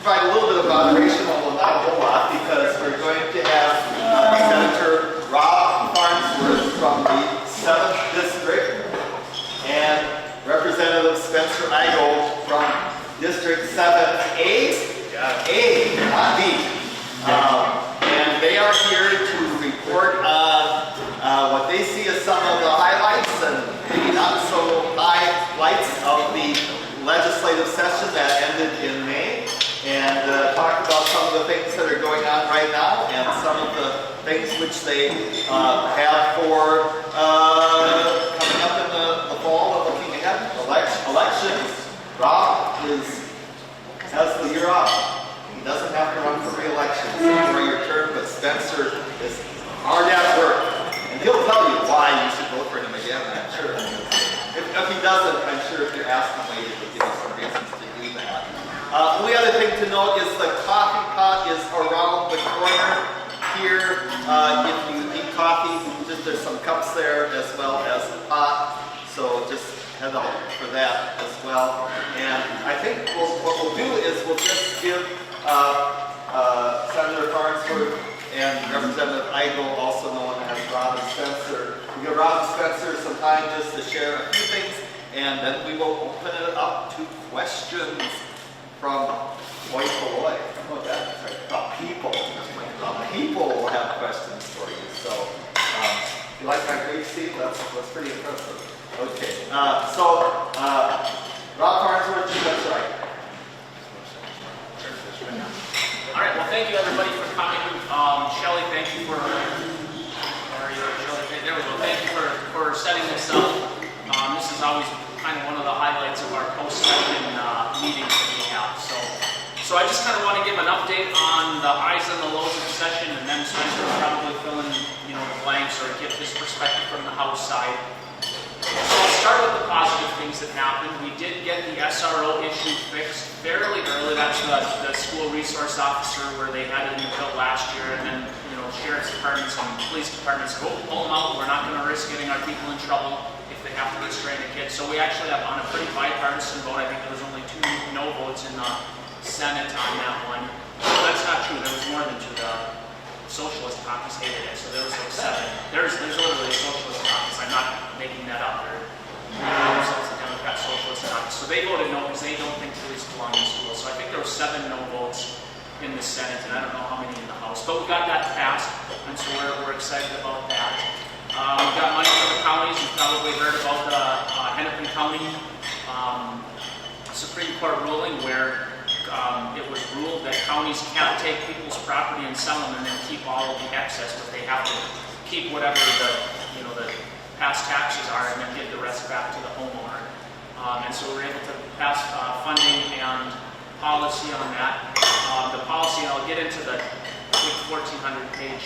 provide a little bit of moderation, although not a whole lot, because we're going to have Senator Rob Farnsworth from the 7th District and Representative Spencer Igoe from District 7A, A, not B. And they are here to report on what they see as some of the highlights and maybe not so highlights of the legislative session that ended in May, and talk about some of the things that are going on right now and some of the things which they have for coming up in the fall and looking ahead. Elections. Rob has the year off. He doesn't have to run for re-election for your term, but Spencer is hard at work. And he'll tell you why you should vote for him again, I'm sure. If he doesn't, I'm sure if you're asking him, he'll give you some reasons to do that. The only other thing to note is the coffee pot is around the corner here. If you need coffee, there's some cups there as well as a pot. So just head out for that as well. And I think what we'll do is we'll just give Senator Farnsworth and Representative Igoe, also known as Rob and Spencer. We'll give Rob and Spencer some time just to share a few things, and then we will open it up to questions from boy to boy. Oh, that's right. People. People will have questions for you. So, you like my great seat? That's pretty impressive. Okay. Rob Farnsworth, that's right. All right, well, thank you everybody for coming. Shelley, thank you for, there we go. Thank you for setting this up. This is always kind of one of the highlights of our post-session meetings that we have. So I just kind of want to give an update on the highs and the lows of the session, and then Spencer will probably fill in, the blanks or give his perspective from the House side. So I'll start with the positive things that happened. We did get the SRO issue fixed fairly early. That's the school resource officer where they had it until last year, and then sheriff's departments and police departments go pull them out. We're not going to risk getting our people in trouble if they have to restrain a kid. So we actually have on a pretty bipartisan vote. I think there was only 2 no votes in the Senate on that one. So that's not true. There was more than 2. The Socialist caucus hated it, so there was like 7. There's literally a Socialist caucus. I'm not making that up. There's a Democrat Socialist caucus. So they voted no because they don't think police belong in schools. So I think there were 7 no votes in the Senate, and I don't know how many in the House. But we got that passed, and so we're excited about that. We got money for the counties. You've probably heard about the Hennepin County Supreme Court ruling where it was ruled that counties can't take people's property and sell them and then keep all of the excess, but they have to keep whatever the past taxes are and then give the rest back to the homeowner. And so we're able to pass funding and policy on that. The policy, and I'll get into the 1,400-page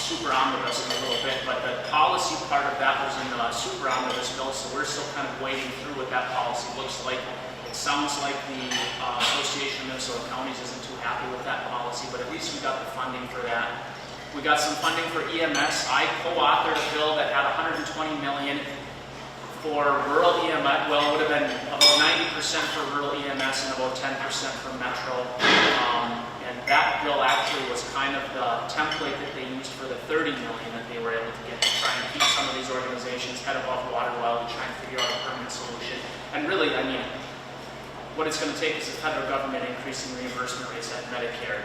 super omnibus in a little bit, but the policy part of that was in the super omnibus bill, so we're still kind of wading through what that policy looks like. It sounds like the Association of Minnesota Counties isn't too happy with that policy, but at least we got the funding for that. We got some funding for EMS. I co-authored a bill that had $120 million for rural EMS. Well, it would have been about 90% for rural EMS and about 10% for Metro. And that bill actually was kind of the template that they used for the $30 million that they were able to get to try and keep some of these organizations head above water while we try and figure out a permanent solution. And really, I mean, what it's going to take is the federal government increasing reimbursement rates at Medicare.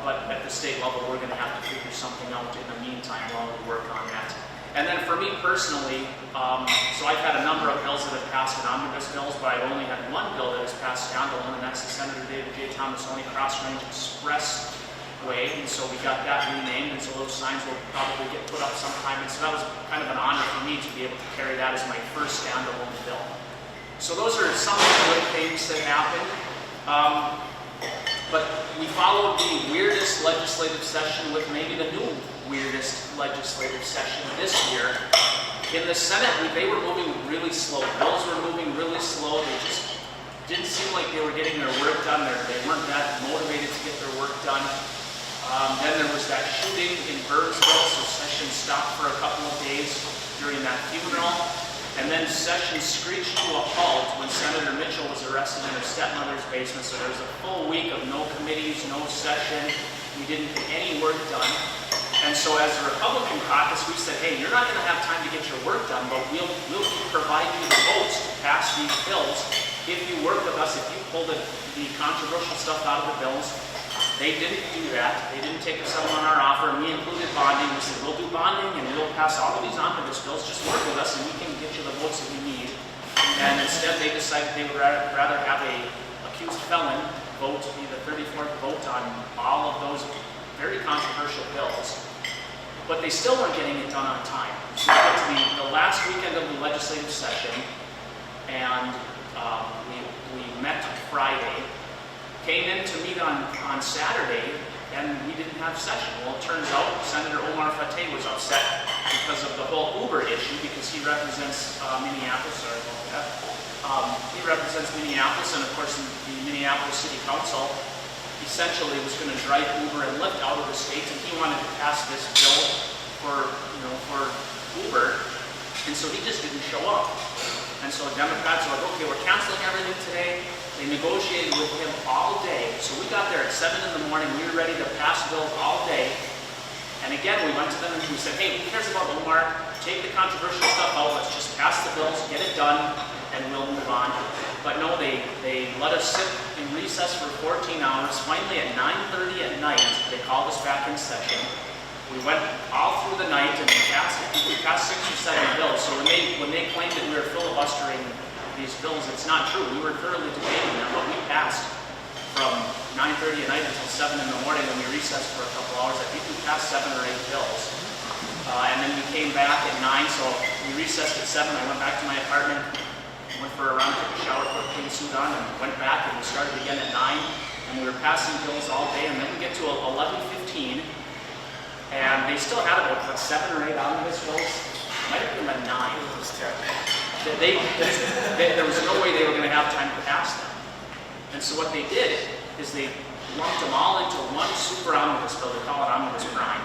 But at the state level, we're going to have to figure something out in the meantime while we work on that. And then for me personally, so I've had a number of bills that have passed in omnibus bills, but I've only had one bill that has passed standalone, and that's the Senator David J. Thomas-Only Cross Range Expressway. And so we got that renamed, and so those signs will probably get put up sometime. And so that was kind of an honor for me to be able to carry that as my first standalone bill. So those are some of the good things that happened. But we followed the weirdest legislative session with maybe the new weirdest legislative session this year. In the Senate, they were moving really slow. Bills were moving really slow. They just didn't seem like they were getting their work done. They weren't that motivated to get their work done. Then there was that shooting in Burnsville, so session stopped for a couple of days during that funeral. And then session screeched to a halt when Senator Mitchell was arrested in her stepmother's basement. So there was a full week of no committees, no session. We didn't get any work done. And so as a Republican caucus, we said, hey, you're not going to have time to get your work done, but we'll provide you the votes to pass these bills if you work with us, if you pull the controversial stuff out of the bills. They didn't do that. They didn't take us up on our offer, and we included bonding. We said, we'll do bonding, and we'll pass all of these omnibus bills. Just work with us, and we can get you the votes that you need. And instead, they decided they would rather have a accused felon vote, be the 34th vote on all of those very controversial bills. But they still weren't getting it done on time. So we got to the last weekend of the legislative session, and we met Friday. Came in to meet on Saturday, and we didn't have session. Well, it turns out Senator Omar Fateh was upset because of the whole Uber issue, because he represents Minneapolis. Sorry about that. He represents Minneapolis, and of course, the Minneapolis City Council essentially was going to drive Uber and Lyft out of the state, and he wanted to pass this bill for Uber, and so he just didn't show up. And so Democrats were like, okay, we're canceling everything today. They negotiated with him all day. So we got there at 7 in the morning. We were ready to pass bills all day. And again, we went to them and we said, hey, who cares about Omar? Take the controversial stuff out. Let's just pass the bills, get it done, and we'll move on. But no, they let us sit in recess for 14 hours. Finally, at 9:30 at night, they called us back in session. We went all through the night and we passed 6 or 7 bills. So when they claimed that we were filibustering these bills, it's not true. We were thoroughly debating them, but we passed from 9:30 at night until 7 in the morning when we recessed for a couple hours. I think we passed 7 or 8 bills. And then we came back at 9, so we recessed at 7. I went back to my apartment, went for a run, took a shower, put a clean suit on, and went back, and we started again at 9. And we were passing bills all day, and then we get to 11:15, and they still had about 7 or 8 omnibus bills. It might have been about 9. It was terrible. There was no way they were going to have time to pass them. And so what they did is they lumped them all into one super omnibus bill. They call it Omnibus Prime.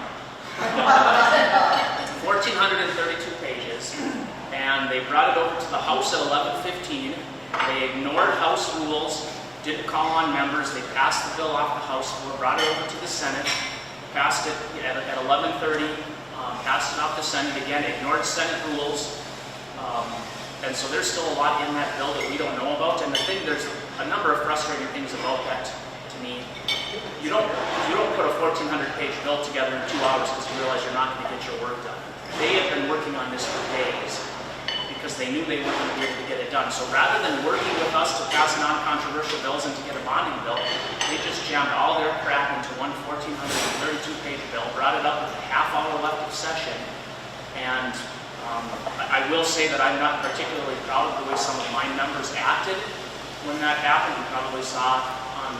1,432 pages. And they brought it over to the House at 11:15. They ignored House rules, didn't call on members. They passed the bill off the House floor, brought it over to the Senate, passed it at 11:30, passed it off the Senate again, ignored Senate rules. And so there's still a lot in that bill that we don't know about. And there's a number of frustrating things about that to me. You don't put a 1,400-page bill together in 2 hours because you realize you're not going to get your work done. They have been working on this for days because they knew they weren't going to be able to get it done. So rather than working with us to pass non-controversial bills and to get a bonding bill, they just jammed all their crap into one 1,432-page bill, brought it up with a half hour left of session, and I will say that I'm not particularly proud of the way some of my members acted when that happened. You probably saw on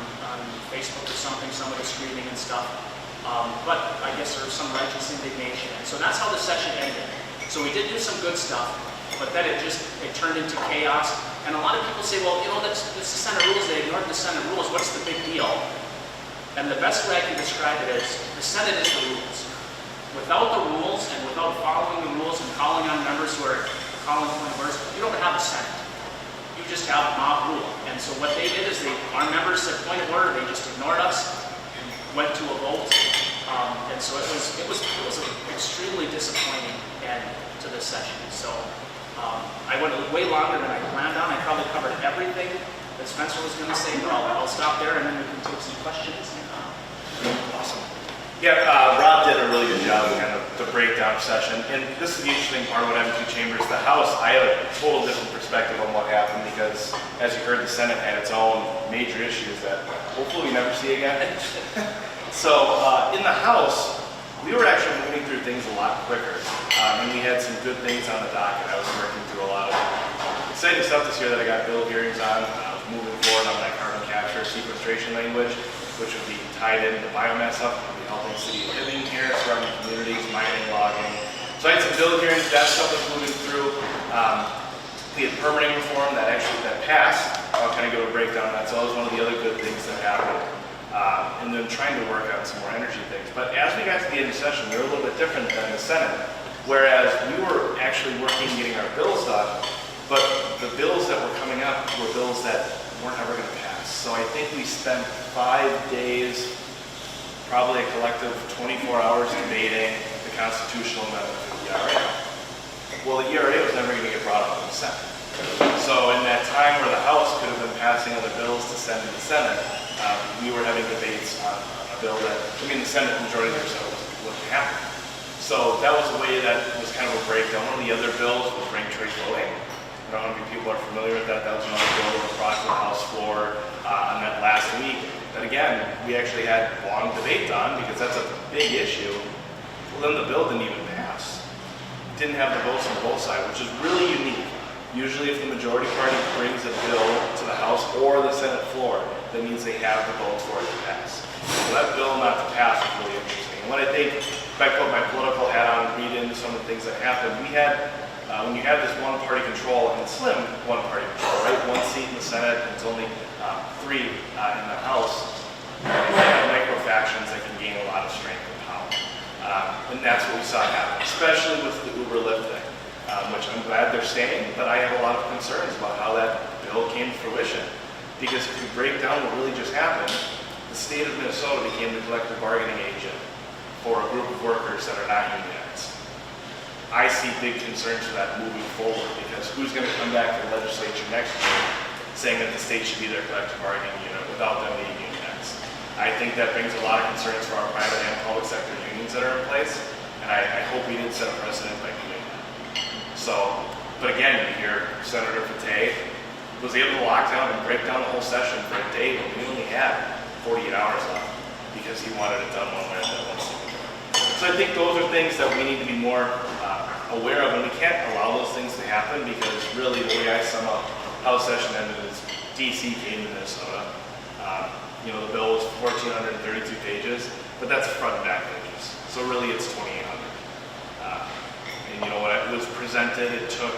Facebook or something, some of the screaming and stuff. But I guess there was some righteous indignation. And so that's how the session ended. So we did do some good stuff, but then it turned into chaos. And a lot of people say, well, that's the Senate rules. They ignored the Senate rules. What's the big deal? And the best way I can describe it is the Senate is the rules. Without the rules and without following the rules and calling on members who are calling point of orders, you don't have a Senate. You just have mob rule. And so what they did is our members said point of order, they just ignored us and went to a vote. And so it was an extremely disappointing end to this session. So I went way longer than I planned on. I probably covered everything that Spencer was going to say, but I'll stop there and then we can take some questions. Awesome. Yeah, Rob did a really good job of kind of the breakdown session. And this is the interesting part about having 2 chambers. The House, I have a total different perspective on what happened because, as you heard, the Senate had its own major issues that hopefully we never see again. So in the House, we were actually moving through things a lot quicker. And we had some good things on the docket. I was working through a lot of exciting stuff this year that I got bill hearings on. Moving forward on that carbon capture sequestration language, which would be tied into biomass stuff. Helping the city of Hibbing here, surrounding communities, mining, logging. So I had some bill hearings, that stuff was moving through. We had permitting reform that passed. I'll kind of give a breakdown on that. So that was one of the other good things that happened. And then trying to work on some more energy things. But as we got to the end of session, we were a little bit different than the Senate. Whereas we were actually working, getting our bills done, But the bills that were coming up were bills that weren't ever going to pass. So I think we spent 5 days, probably a collective 24 hours debating the constitutional amendment for the ERA. Well, the ERA was never going to get brought up in the Senate. So in that time where the House could have been passing other bills to send to the Senate, we were having debates on a bill that, the Senate majority leader said wasn't happening. So that was a way that was kind of a breakdown. One of the other bills was ranked choice voting. I don't know how many people are familiar with that. That was another bill that was brought to the House floor on that last week. That again, we actually had long debate on because that's a big issue. Well, then the bill didn't even pass. Didn't have the votes on both sides, which is really unique. Usually if the majority party brings a bill to the House or the Senate floor, that means they have the votes for it to pass. So that bill not to pass was really interesting. And what I think, if I put my political hat on and read into some of the things that happened, we had, when you have this one-party control, and slim one-party control, right? 1 seat in the Senate, and it's only 3 in the House, you have micro factions that can gain a lot of strength and power. And that's what we saw happen, especially with the Uber Lyft thing. Which I'm glad they're staying, but I have a lot of concerns about how that bill came to fruition. Because if you break down what really just happened, the state of Minnesota became the collective bargaining agent for a group of workers that are not unionized. I see big concerns for that moving forward, because who's going to come back to the legislature next year saying that the state should be their collective bargaining unit without them being unionized? I think that brings a lot of concerns for our private and public sector unions that are in place, and I hope we didn't set a precedent by doing that. So, but again, you hear Senator Fateh was able to lock down and break down the whole session for a day when we only had 48 hours left because he wanted it done one way or that one signature. So I think those are things that we need to be more aware of, and we can't allow those things to happen because really the way I sum up how the session ended is DC came to Minnesota. The bill was 1,432 pages, but that's front and back pages. So really it's 2,800. And you know what, it was presented, it took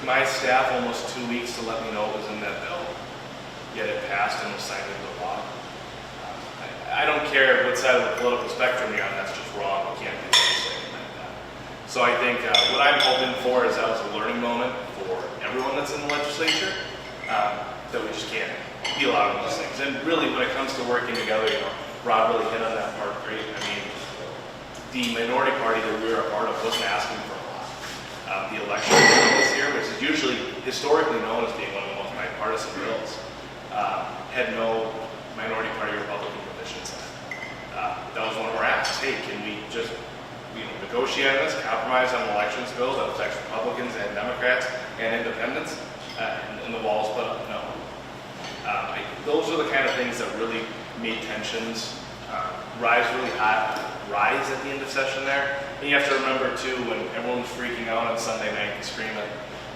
my staff almost 2 weeks to let me know it was in that bill, yet it passed and was signed into law. I don't care what side of the political spectrum you're on, that's just wrong, you can't do anything like that. So I think what I'm hoping for is that was a learning moment for everyone that's in the legislature, that we just can't be allowed in those things. And really when it comes to working together, Rob really hit on that part great. The minority party that we were a part of wasn't asking for a lot. The election this year, which is usually historically known as being one of the most bipartisan bills, had no minority party Republican provisions in it. That was one of our asks. Hey, can we just negotiate on this, compromise on an elections bill that affects Republicans and Democrats and independents? And the walls put up no. Those are the kind of things that really made tensions rise really hot. Rise at the end of session there. And you have to remember too, when everyone was freaking out on Sunday night and screaming,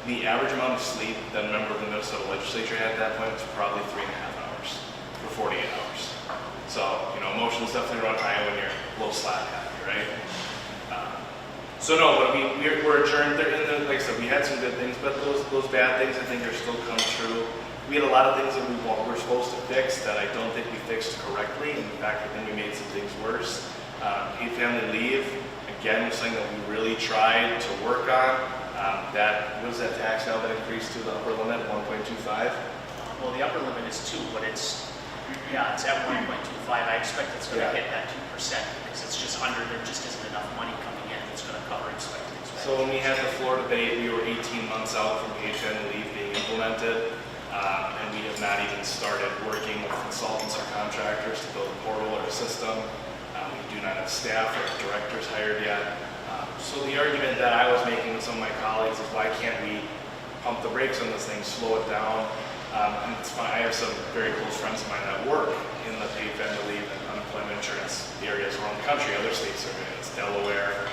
the average amount of sleep that a member of the Minnesota legislature had at that point was probably 3.5 hours for 48 hours. So, emotions definitely run high when you're a little slap happy, right? So no, but we're adjourned there. Like I said, we had some good things, but those bad things I think are still come true. We had a lot of things that we were supposed to fix that I don't think we fixed correctly. In fact, I think we made some things worse. Paid family leave, again, was something that we really tried to work on. What is that tax now that increased to the upper limit, 1.25? Well, the upper limit is 2, but it's at 1.25. I expect it's going to hit that 2% because it's just under, there just isn't enough money coming in that's going to cover expected expenses. So when we had the floor debate, we were 18 months out from paid family leave being implemented. And we have not even started working with consultants or contractors to build a portal or a system. We do not have staff or directors hired yet. So the argument that I was making with some of my colleagues is why can't we pump the brakes on this thing, slow it down? And it's fine. I have some very close friends of mine that work in the paid family leave and unemployment insurance areas around the country. Other states are doing it. It's Delaware.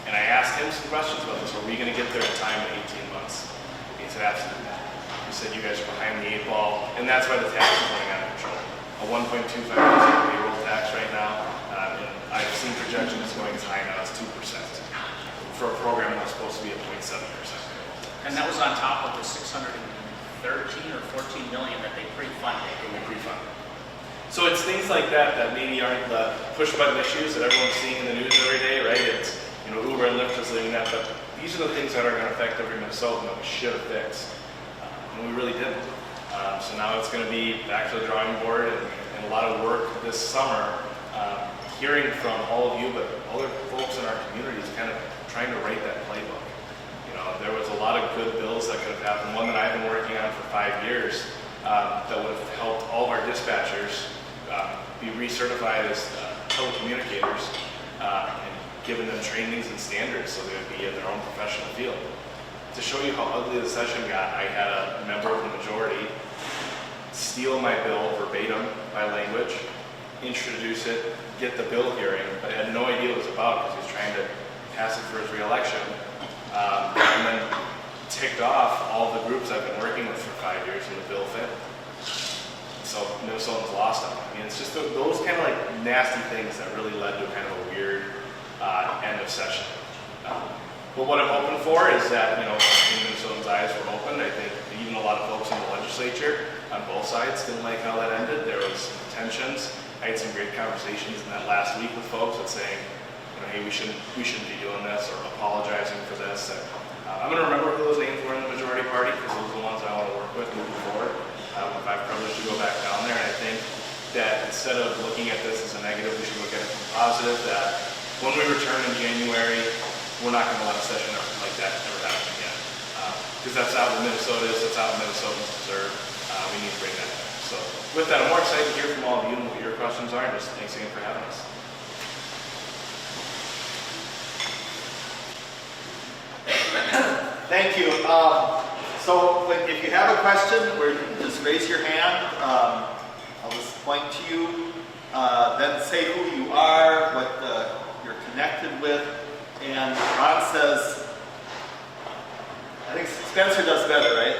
And I asked him some questions about this. Are we going to get there in time in 18 months? He said, absolutely not. He said, you guys are behind the 8 ball. And that's why the tax is running out of control. A 1.25% payroll tax right now. And I've seen projections going as high now as 2% for a program that's supposed to be at 0.7%. And that was on top of the 613 or 14 million that they pre-funded. So it's things like that that maybe aren't the push button issues that everyone's seeing in the news every day, right? It's Uber and Lyft is leading that, but these are the things that are going to affect every Minnesotan that we should have fixed, and we really didn't. So now it's going to be back to the drawing board and a lot of work this summer, hearing from all of you, but other folks in our communities kind of trying to write that playbook. You know, there was a lot of good bills that could have happened. One that I've been working on for 5 years that would have helped all of our dispatchers be recertified as telecommunicators and given them trainings and standards so they would be in their own professional field. To show you how ugly the session got, I had a member of the majority steal my bill verbatim by language, introduce it, get the bill hearing, but I had no idea what it was about because he was trying to pass it for his re-election, and then ticked off all the groups I've been working with for 5 years and the bill failed. So Minnesotans lost on it. I mean, it's just those kind of like nasty things that really led to kind of a weird end of session. But what I'm hoping for is that, you know, in Minnesotans' eyes were opened. I think even a lot of folks in the legislature on both sides didn't like how that ended. There was some tensions. I had some great conversations in that last week with folks that saying, you know, hey, we shouldn't be doing this or apologizing for this. And I'm going to remember who those names were in the majority party because those are the ones I want to work with moving forward. If I've privileged to go back down there, and I think that instead of looking at this as a negative, we should look at it as a positive. That when we return in January, we're not going to let a session like that ever happen again. Because that's not what Minnesota is, that's not what Minnesotans deserve. We need to bring that back. So with that, I'm more excited to hear from all of you and what your questions are. And just thanks again for having us. Thank you. So if you have a question, just raise your hand. I'll just point to you. Then say who you are, what you're connected with. And Ron says, I think Spencer does better, right?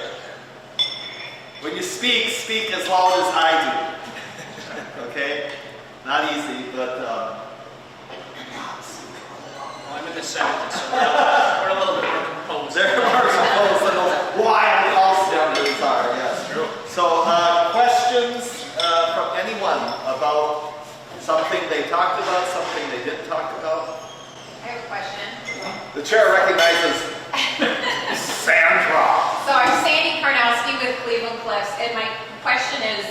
When you speak, speak as loud as I do. Okay? Not easy, but... Well, I'm in the Senate, so we're a little bit more composed. They're more composed than those wild house members are, yes. True. So, questions from anyone about something they talked about, something they didn't talk about? I have a question. The chair recognizes Sandra. So I'm Sandy Karnowski with Cleveland Cliffs, and my question is,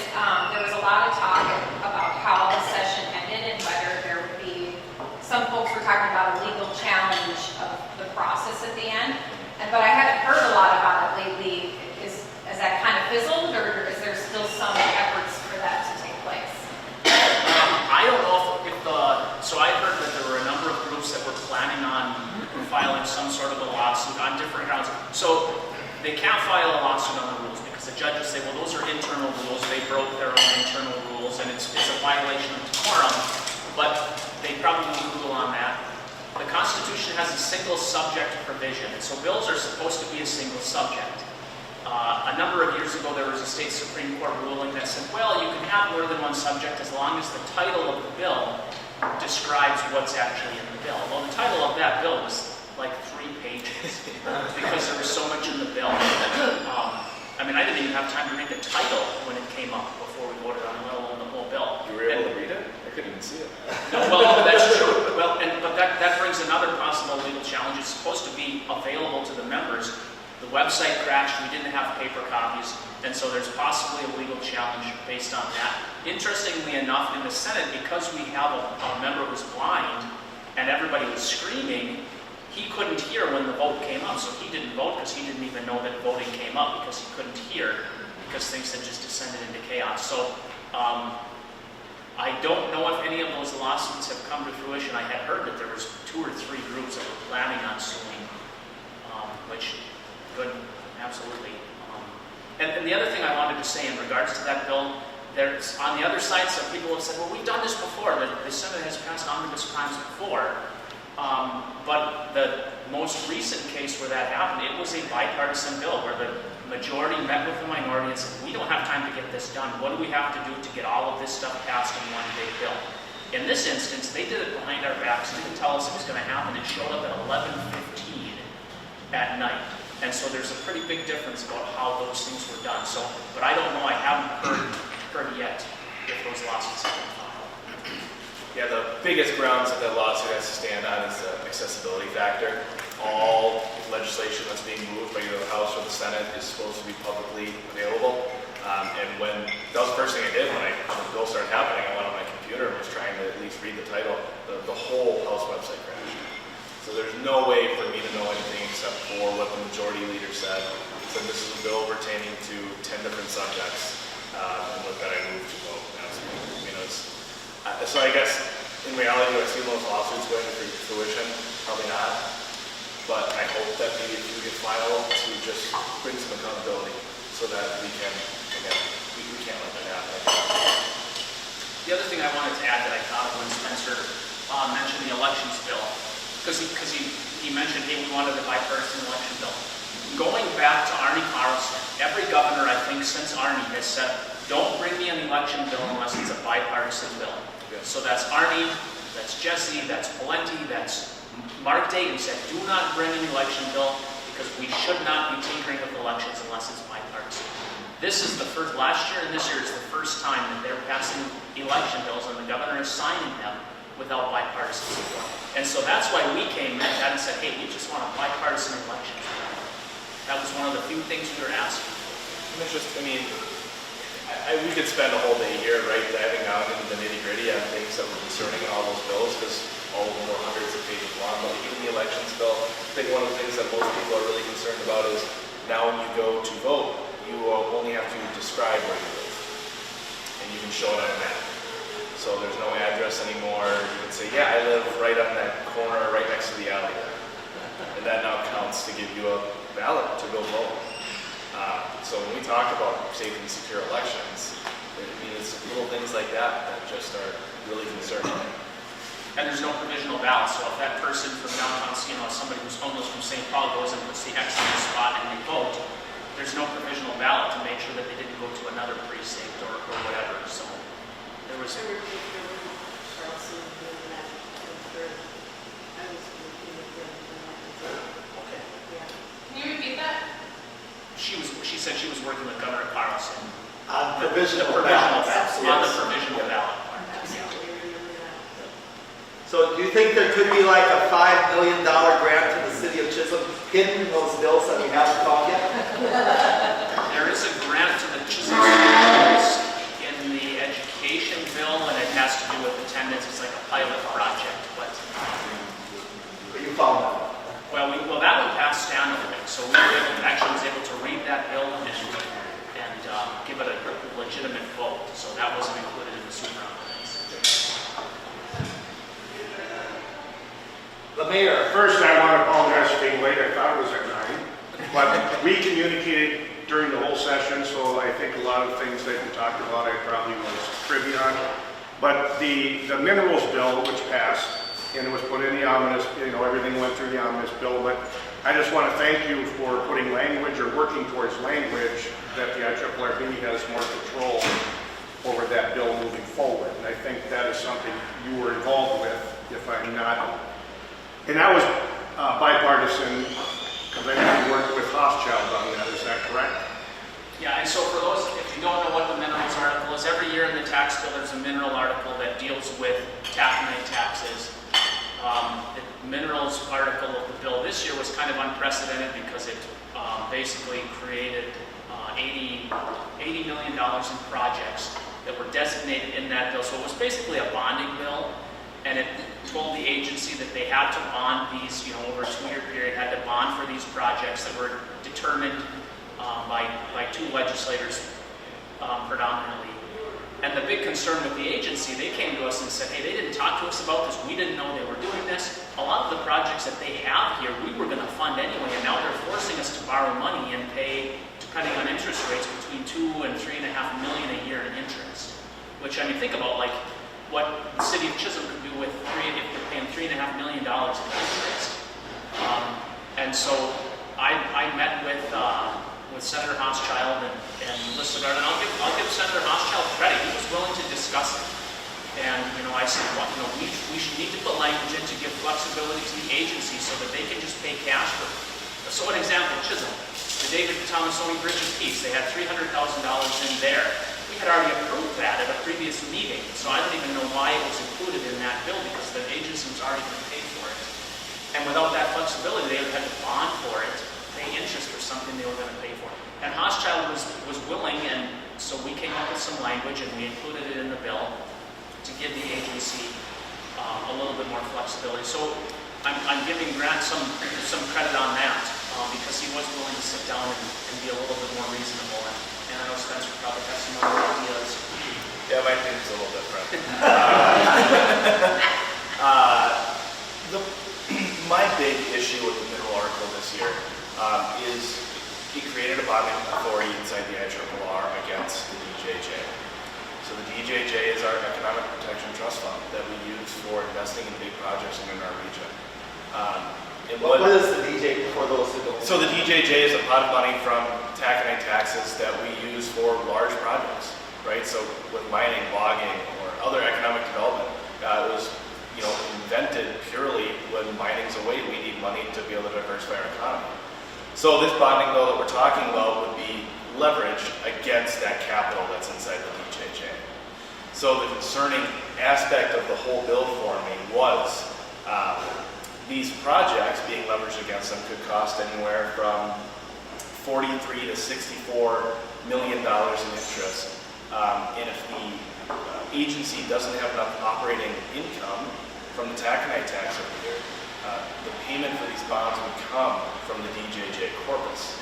there was a lot of talk about how the session ended and whether there would be, some folks were talking about a legal challenge of the process at the end, but I haven't heard a lot about it lately. Is that kind of fizzled, or is there still some efforts for that to take place? I don't know if so I heard that there were a number of groups that were planning on filing some sort of a lawsuit on different grounds. So they can't file a lawsuit on the rules because the judges say, well, those are internal rules. They broke their own internal rules, and it's a violation of decorum. But they probably will rule on that. The Constitution has a single subject provision, and so bills are supposed to be a single subject. A number of years ago, there was a state Supreme Court ruling that said, well, you can have more than one subject as long as the title of the bill describes what's actually in the bill. Well, the title of that bill was like 3 pages because there was so much in the bill. I mean, I didn't even have time to read the title when it came up before we voted on it, let alone the whole bill. You were able to read it? I couldn't even see it. No, well, that's true. Well, but that brings another possible legal challenge. It's supposed to be available to the members. The website crashed, we didn't have paper copies, and so there's possibly a legal challenge based on that. Interestingly enough, in the Senate, because we have a member who's blind and everybody was screaming, he couldn't hear when the vote came up, so he didn't vote because he didn't even know that voting came up because he couldn't hear because things had just descended into chaos. So I don't know if any of those lawsuits have come to fruition. I had heard that there was 2 or 3 groups that were planning on suing, which good, absolutely. And the other thing I wanted to say in regards to that bill, there's on the other side, some people have said, well, we've done this before. The Senate has passed omnibus plans before. But the most recent case where that happened, it was a bipartisan bill where the majority met with the minority and said, we don't have time to get this done. What do we have to do to get all of this stuff passed in one big bill? In this instance, they did it behind our backs. They didn't tell us it was going to happen. It showed up at 11:15 at night. And so there's a pretty big difference about how those things were done. So, but I don't know, I haven't heard yet if those lawsuits have been filed. Yeah, the biggest grounds that that lawsuit has to stand on is the accessibility factor. All legislation that's being moved by either the House or the Senate is supposed to be publicly available. And when, that was the first thing I did when the bill started happening, I went on my computer and was trying to at least read the title. The whole House website crashed. So there's no way for me to know anything except for what the majority leader said. So this is a bill pertaining to 10 different subjects. And with that I moved to vote. So I guess in reality, do I see those lawsuits going to fruition? Probably not. But I hope that maybe if we get filed to just bring some accountability so that we can, again, we can't let that happen. The other thing I wanted to add that I thought of when Spencer mentioned the elections bill, because he mentioned, hey, we wanted a bipartisan election bill. Going back to Arnie Carlson, every governor, I think, since Arnie has said, don't bring me an election bill unless it's a bipartisan bill. Yeah. So that's Arnie, that's Jesse, that's Valenti, that's Mark Dayton said, do not bring an election bill because we should not be tinkering with elections unless it's bipartisan. This is the first, last year and this year is the first time that they're passing election bills and the governor is signing them without bipartisan support. And so that's why we came at that and said, hey, we just want a bipartisan election. That was one of the few things we were asking. And it's just, I mean, we could spend a whole day here, right, diving down into the nitty-gritty on things that were concerning in all those bills, because all of them were hundreds of pages long. But even the elections bill, I think one of the things that most people are really concerned about is now when you go to vote, you only have to describe where you live, and you can show it on a map. So there's no address anymore. You can say, yeah, I live right on that corner, right next to the alley there. And that now counts to give you a ballot to go vote. So when we talk about safe and secure elections, I mean, it's little things like that that just are really concerning. And there's no provisional ballot, so if that person from downtown, somebody who's homeless from St. Paul goes and puts the X in the spot and they vote, there's no provisional ballot to make sure that they didn't go to another precinct or whatever. So there was. Okay. Can you repeat that? She said she was working with Governor Carlson. On provisional The ballots. provisional ballot. On the provisional ballot. So do you think there could be like a $5 million grant to the city of Chisholm hidden in those bills that we haven't found yet? There is a grant to the Chisholm schools in the education bill, and it has to do with attendance. It's like a pilot project, but You found that? well, that one passed standardly, so we were actually was able to read that bill and give it a legitimate vote. So that wasn't included in the super omnibus. The mayor. First, I want to apologize for being late. I thought it was at 9. But we communicated during the whole session, so I think a lot of things that you talked about I probably was privy on. But the minerals bill, which passed, and it was put in the omnibus, everything went through the omnibus bill, but I just want to thank you for putting language or working towards language that the IRRB has more control over that bill moving forward. And I think that is something you were involved with, if I'm not. And that was bipartisan, because I know you worked with Hochschild on that, is that correct? Yeah, and so for those, if you don't know what the minerals article is, every year in the tax bill there's a mineral article that deals with taconite taxes. The minerals article of the bill this year was kind of unprecedented because it basically created $80 million in projects that were designated in that bill. So it was basically a bonding bill, and it told the agency that they had to bond these, over a 2-year period, had to bond for these projects that were determined by 2 legislators predominantly. And the big concern with the agency, they came to us and said, hey, they didn't talk to us about this. We didn't know they were doing this. A lot of the projects that they have here, we were going to fund anyway, and now they're forcing us to borrow money and pay, depending on interest rates, between $2 and $3.5 million a year in interest. Which, I mean, think about like what the city of Chisholm could do with if they're paying $3.5 million in interest. And so I met with Senator Hochschild and Listagard, and I'll give Senator Hochschild credit. He was willing to discuss it. And I said, well, we should need to put language in to give flexibility to the agency so that they can just pay cash for it. So an example, Chisholm, the David Tomasoni Bridge of Peace, they had $300,000 in there. We had already approved that at a previous meeting, so I don't even know why it was included in that bill because the agency was already going to pay for it. And without that flexibility, they would have to bond for it, pay interest for something they were gonna pay for. And Hochschild was willing, and so we came up with some language and we included it in the bill to give the agency a little bit more flexibility. So I'm giving Grant some credit on that, because he was willing to sit down and be a little bit more reasonable. And I know Spencer probably has some other ideas. Yeah, my thing's a little different. My big issue with the middle article this year is he created a bonding authority inside the IRRR against the DJJ. So the DJJ is our economic protection trust fund that we use for investing in big projects in our region. What is the DJ for those who don't? So the DJJ is a pot of money from taconite taxes that we use for large projects, right? So with mining, logging, or other economic development, it was invented purely when mining's away. We need money to be able to diversify our economy. So this bonding bill that we're talking about would be leveraged against that capital that's inside the DJJ. So the concerning aspect of the whole bill for me was these projects being leveraged against them could cost anywhere from $43 to $64 million in interest. And if the agency doesn't have enough operating income from the taconite tax every year, the payment for these bonds would come from the DJJ corpus.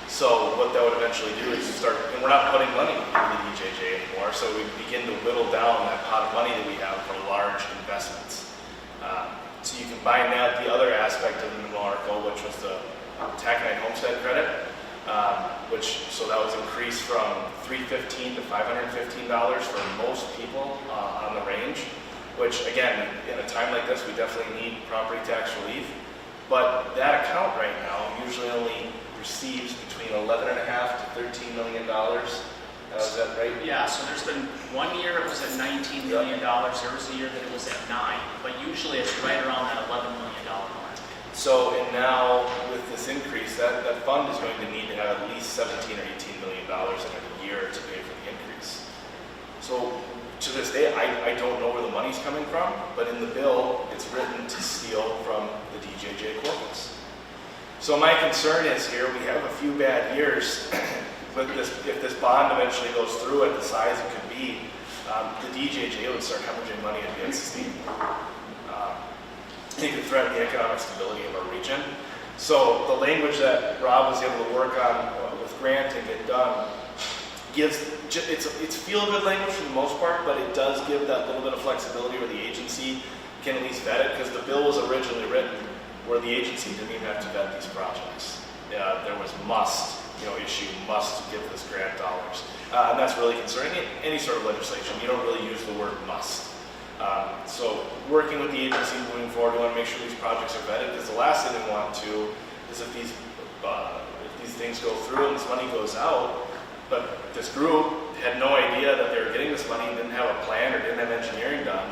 So what that would eventually do is start, and we're not putting money into the DJJ anymore, so we begin to whittle down that pot of money that we have for large investments. So you combine that, the other aspect of the middle article, which was the taconite homestead credit, so that was increased from $315 to $515 for most people on the range. Which again, in a time like this, we definitely need property tax relief. But that account right now usually only receives between $11.5 to $13 million. Is that right? Yeah, so there's been 1 year it was at $19 million. There was a year that it was at 9, but usually it's right around that $11 million mark. So, and now with this increase, that fund is going to need to have at least $17 or $18 million in a year to pay for the increase. So to this day, I don't know where the money's coming from, but in the bill, it's written to steal from the DJJ corpus. So my concern is here, we have a few bad years with this. If this bond eventually goes through at the size it could be, the DJJ would start hemorrhaging money against the it could threaten the economic stability of our region. So the language that Rob was able to work on with Grant and get done it's feel-good language for the most part, but it does give that little bit of flexibility where the agency can at least vet it, because the bill was originally written where the agency didn't even have to vet these projects. There was must give this grant dollars. And that's really concerning. Any sort of legislation, you don't really use the word must. So working with the agency moving forward, we want to make sure these projects are vetted, because the last thing we want to is if these things go through and this money goes out, but this group had no idea that they were getting this money and didn't have a plan or didn't have engineering done.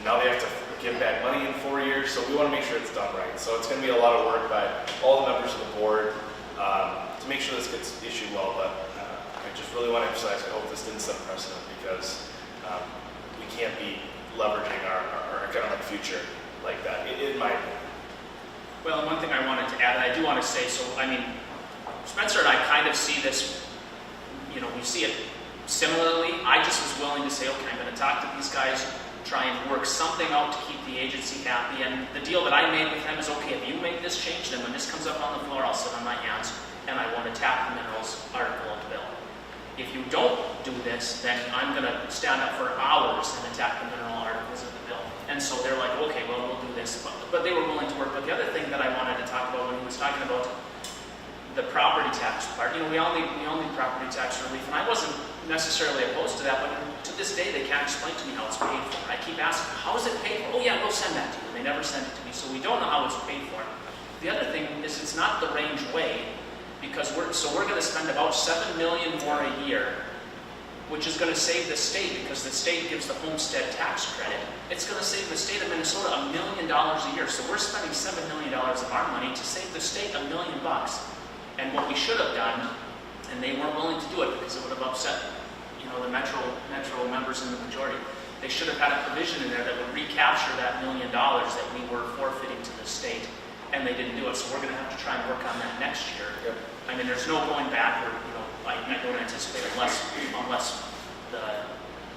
Now they have to give back money in 4 years, so we want to make sure it's done right. So it's going to be a lot of work by all the members of the board to make sure this gets issued well, but I just really want to emphasize, I hope this didn't set a precedent, because we can't be leveraging our economic future like that, in my opinion. Well, and one thing I wanted to add, and I do want to say, Spencer and I kind of see this, we see it similarly. I just was willing to say, okay, I'm going to talk to these guys, try and work something out to keep the agency happy. And the deal that I made with him is, okay, if you make this change, then when this comes up on the floor, I'll sit on my hands and I won't attack the minerals article of the bill. If you don't do this, then I'm going to stand up for hours and attack the mineral articles of the bill. And so they're like, okay, well, we'll do this. But they were willing to work. But the other thing that I wanted to talk about when he was talking about the property tax part, we all need property tax relief, and I wasn't necessarily opposed to that, but to this day they can't explain to me how it's paid for. I keep asking, how is it paid for? Oh yeah, we'll send that to you. And they never send it to me, so we don't know how it's paid for. The other thing is it's not the range way, because we're going to spend about $7 million more a year, which is going to save the state, because the state gives the homestead tax credit. It's going to save the state of Minnesota $1 million a year. So we're spending $7 million of our money to save the state $1 million. And what we should have done, and they weren't willing to do it because it would have upset, the metro members in the majority, they should have had a provision in there that would recapture that $1 million that we were forfeiting to the state, and they didn't do it. So we're going to have to try and work on that next year. Yep. I mean, there's no going backward. I don't anticipate unless the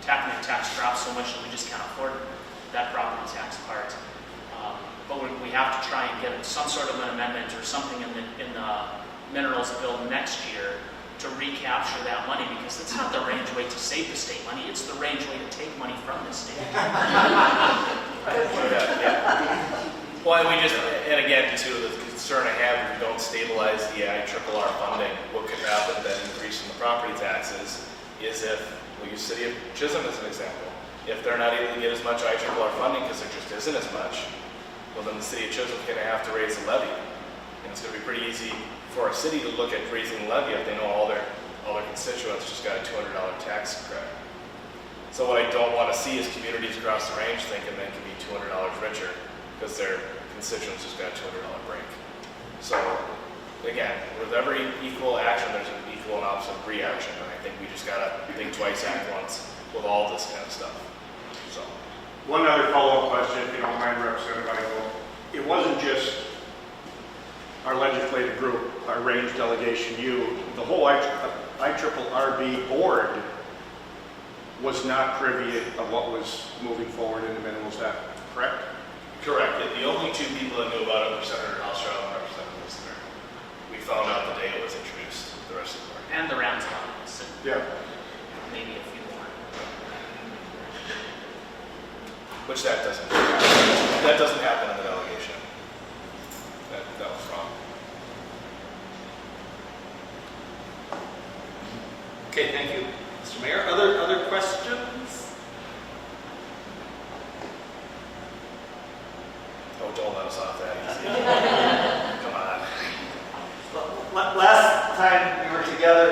tax drops so much that we just can't afford that property tax part. But we have to try and get some sort of an amendment or something in the minerals bill next year to recapture that money, because it's not the range way to save the state money, it's the range way to take money from the state. Well, and again, too, the concern I have, if we don't stabilize the IRRR funding, what could happen then increase in the property taxes is if, we'll use City of Chisholm as an example, if they're not able to get as much IRRR funding because there just isn't as much, well, then the City of Chisholm is going to have to raise the levy. And it's going to be pretty easy for a city to look at raising the levy if they know all their constituents just got a $200 tax credit. So what I don't want to see is communities across the range thinking they can be $200 richer because their constituents just got a $200 break. So again, with every equal action, there's an equal and opposite reaction, and I think we just got to think twice, act once with all this kind of stuff. So. One other follow-up question, if you don't mind, Representative Idaho. It wasn't just our legislative group, our range delegation, the whole IRRB board was not privy of what was moving forward in the minerals act, correct? Correct. The only two people that knew about it were Senator Hallstrom and Representative Listener. We found out the day it was introduced, the rest of the board. And the Rams office, and Yeah. maybe a few more. Which that doesn't happen in the delegation. That was wrong. Okay, thank you, Mr. Mayor. Other questions? Oh, don't let us off that easy. Come on. Last time we were together,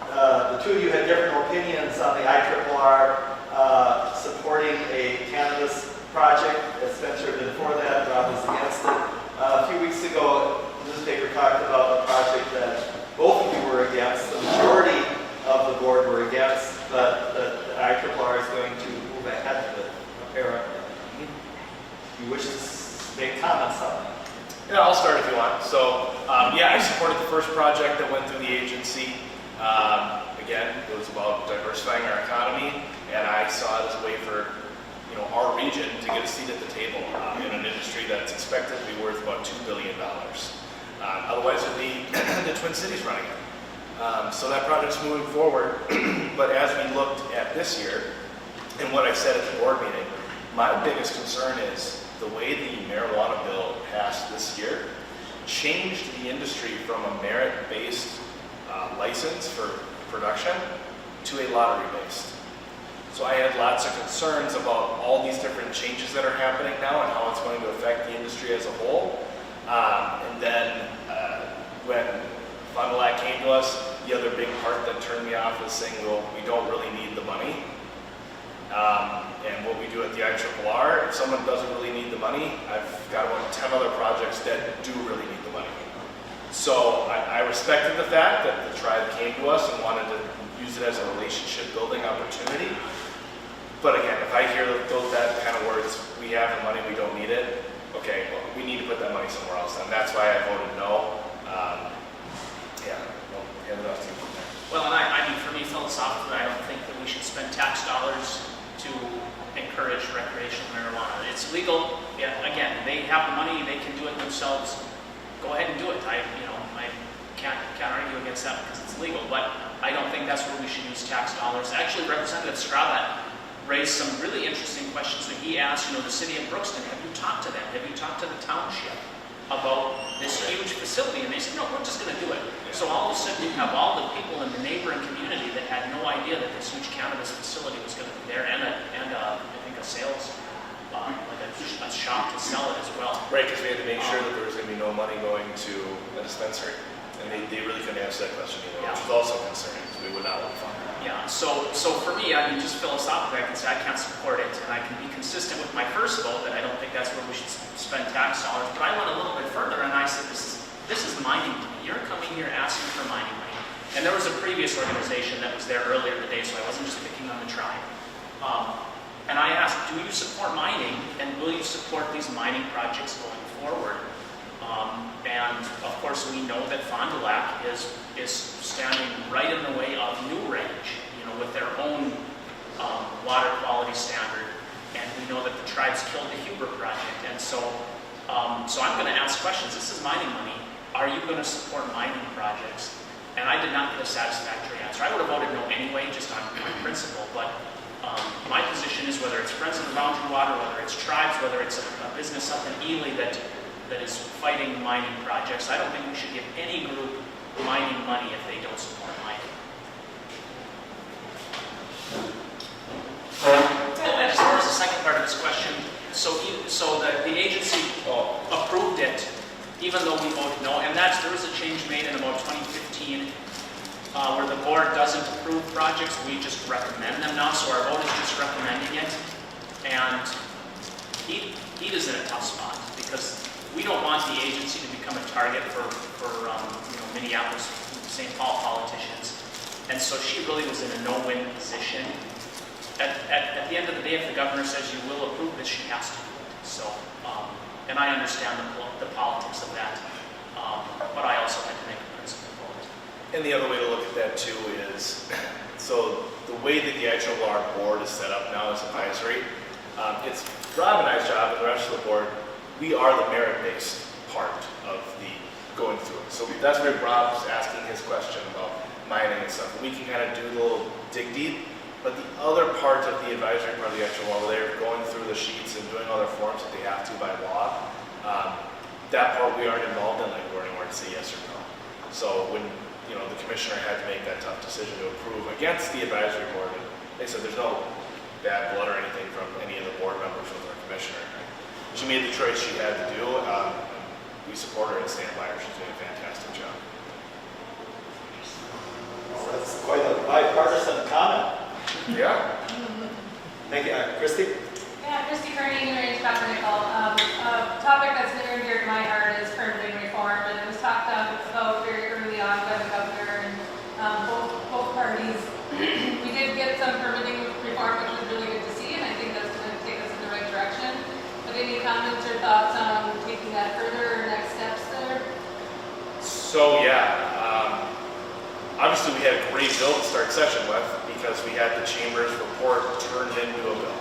the two of you had different opinions on the IRRR supporting a cannabis project. As Spencer did before that, Rob was against it. A few weeks ago, the newspaper talked about a project that both of you were against. The majority of the board were against, but the IRRR is going to move ahead with it, apparently. You wish to make comments on that? Yeah, I'll start if you want. So, yeah, I supported the first project that went through the agency. Again, it was about diversifying our economy, and I saw it as a way for our region to get a seat at the table in an industry that's expected to be worth about $2 billion. Otherwise, it'd be the Twin Cities running it. So that project's moving forward. But as we looked at this year, and what I said at the board meeting, my biggest concern is the way the marijuana bill passed this year changed the industry from a merit-based license for production to a lottery-based. So I had lots of concerns about all these different changes that are happening now and how it's going to affect the industry as a whole. And then when Fond du Lac came to us, the other big part that turned me off was saying, well, we don't really need the money. And what we do at the IRRR, if someone doesn't really need the money, I've got about 10 other projects that do really need the money. So I respected the fact that the tribe came to us and wanted to use it as a relationship building opportunity. But again, if I hear that kind of words, we have the money, we don't need it, okay, well, we need to put that money somewhere else. And that's why I voted no. Yeah, well, hand it off to you from there. Well, and I mean, for me, philosophically, I don't think that we should spend tax dollars to encourage recreational marijuana. It's legal. Yeah, again, they have the money, they can do it themselves. Go ahead and do it. I can't argue against that because it's legal, but I don't think that's where we should use tax dollars. Actually, Representative Strabat raised some really interesting questions when he asked, the city of Brookston, have you talked to them? Have you talked to the township about this huge facility? And they said, no, we're just going to do it. So all of a sudden, you have all the people in the neighboring community that had no idea that this huge cannabis facility was going to be there, and I think a sales, like a shop to sell it as well. Right, because we had to make sure that there was going to be no money going to a dispensary. And they really couldn't answer that question either, which was also concerning, because we would not want to fund it. Yeah, so for me, I mean, just philosophically, I can say I can't support it, and I can be consistent with my first vote that I don't think that's where we should spend tax dollars. But I went a little bit further, and I said, this is mining money. You're coming here asking for mining money. And there was a previous organization that was there earlier today, so I wasn't just picking on the tribe. And I asked, do you support mining, and will you support these mining projects going forward? And of course, we know that Fond du Lac is standing right in the way of New Range, with their own water quality standard. And we know that the tribes killed the Huber project. And so I'm going to ask questions. This is mining money. Are you going to support mining projects? And I did not get a satisfactory answer. I would have voted no anyway, just on principle. But my position is, whether it's Friends of the Boundary Water, whether it's tribes, whether it's a business up in Ely that is fighting mining projects, I don't think we should give any group mining money if they don't support mining. And as far as the second part of this question, so the agency approved it, even though we voted no, and there was a change made in about 2015 where the board doesn't approve projects, we just recommend them now, so our vote is just recommending it. And he is in a tough spot because we don't want the agency to become a target for Minneapolis, St. Paul politicians. And so she really was in a no-win position. At the end of the day, if the governor says you will approve this, she has to do it. So, and I understand the politics of that, but I also had to make a principled vote. And the other way to look at that too is, so the way that the IRR board is set up now is advisory. It's Rob and I's job, and the rest of the board, we are the merit-based part of the going through it. So that's where Rob's asking his question about mining and stuff. We can kind of do a little dig deep, but the other part of the advisory part of the actual law, where they're going through the sheets and doing all their forms that they have to by law, that part we aren't involved in, like we're anywhere to say yes or no. So when the commissioner had to make that tough decision to approve against the advisory board, and they said there's no bad blood or anything from any of the board members with our commissioner. She made the choice she had to do. We support her and stand by her. She's doing a fantastic job. Well, that's quite a bipartisan comment. Yeah. Thank you. Christy? Yeah, Christy Kearney, New Range Peppernickel. A topic that's near and dear to my heart is permitting reform, and it was talked about very early on by the governor and both parties. We did get some permitting reform, which was really good to see, and I think that's going to take us in the right direction. But any comments or thoughts on taking that further or next steps there? So obviously we had a great bill to start session with because we had the chamber's report turned into a bill.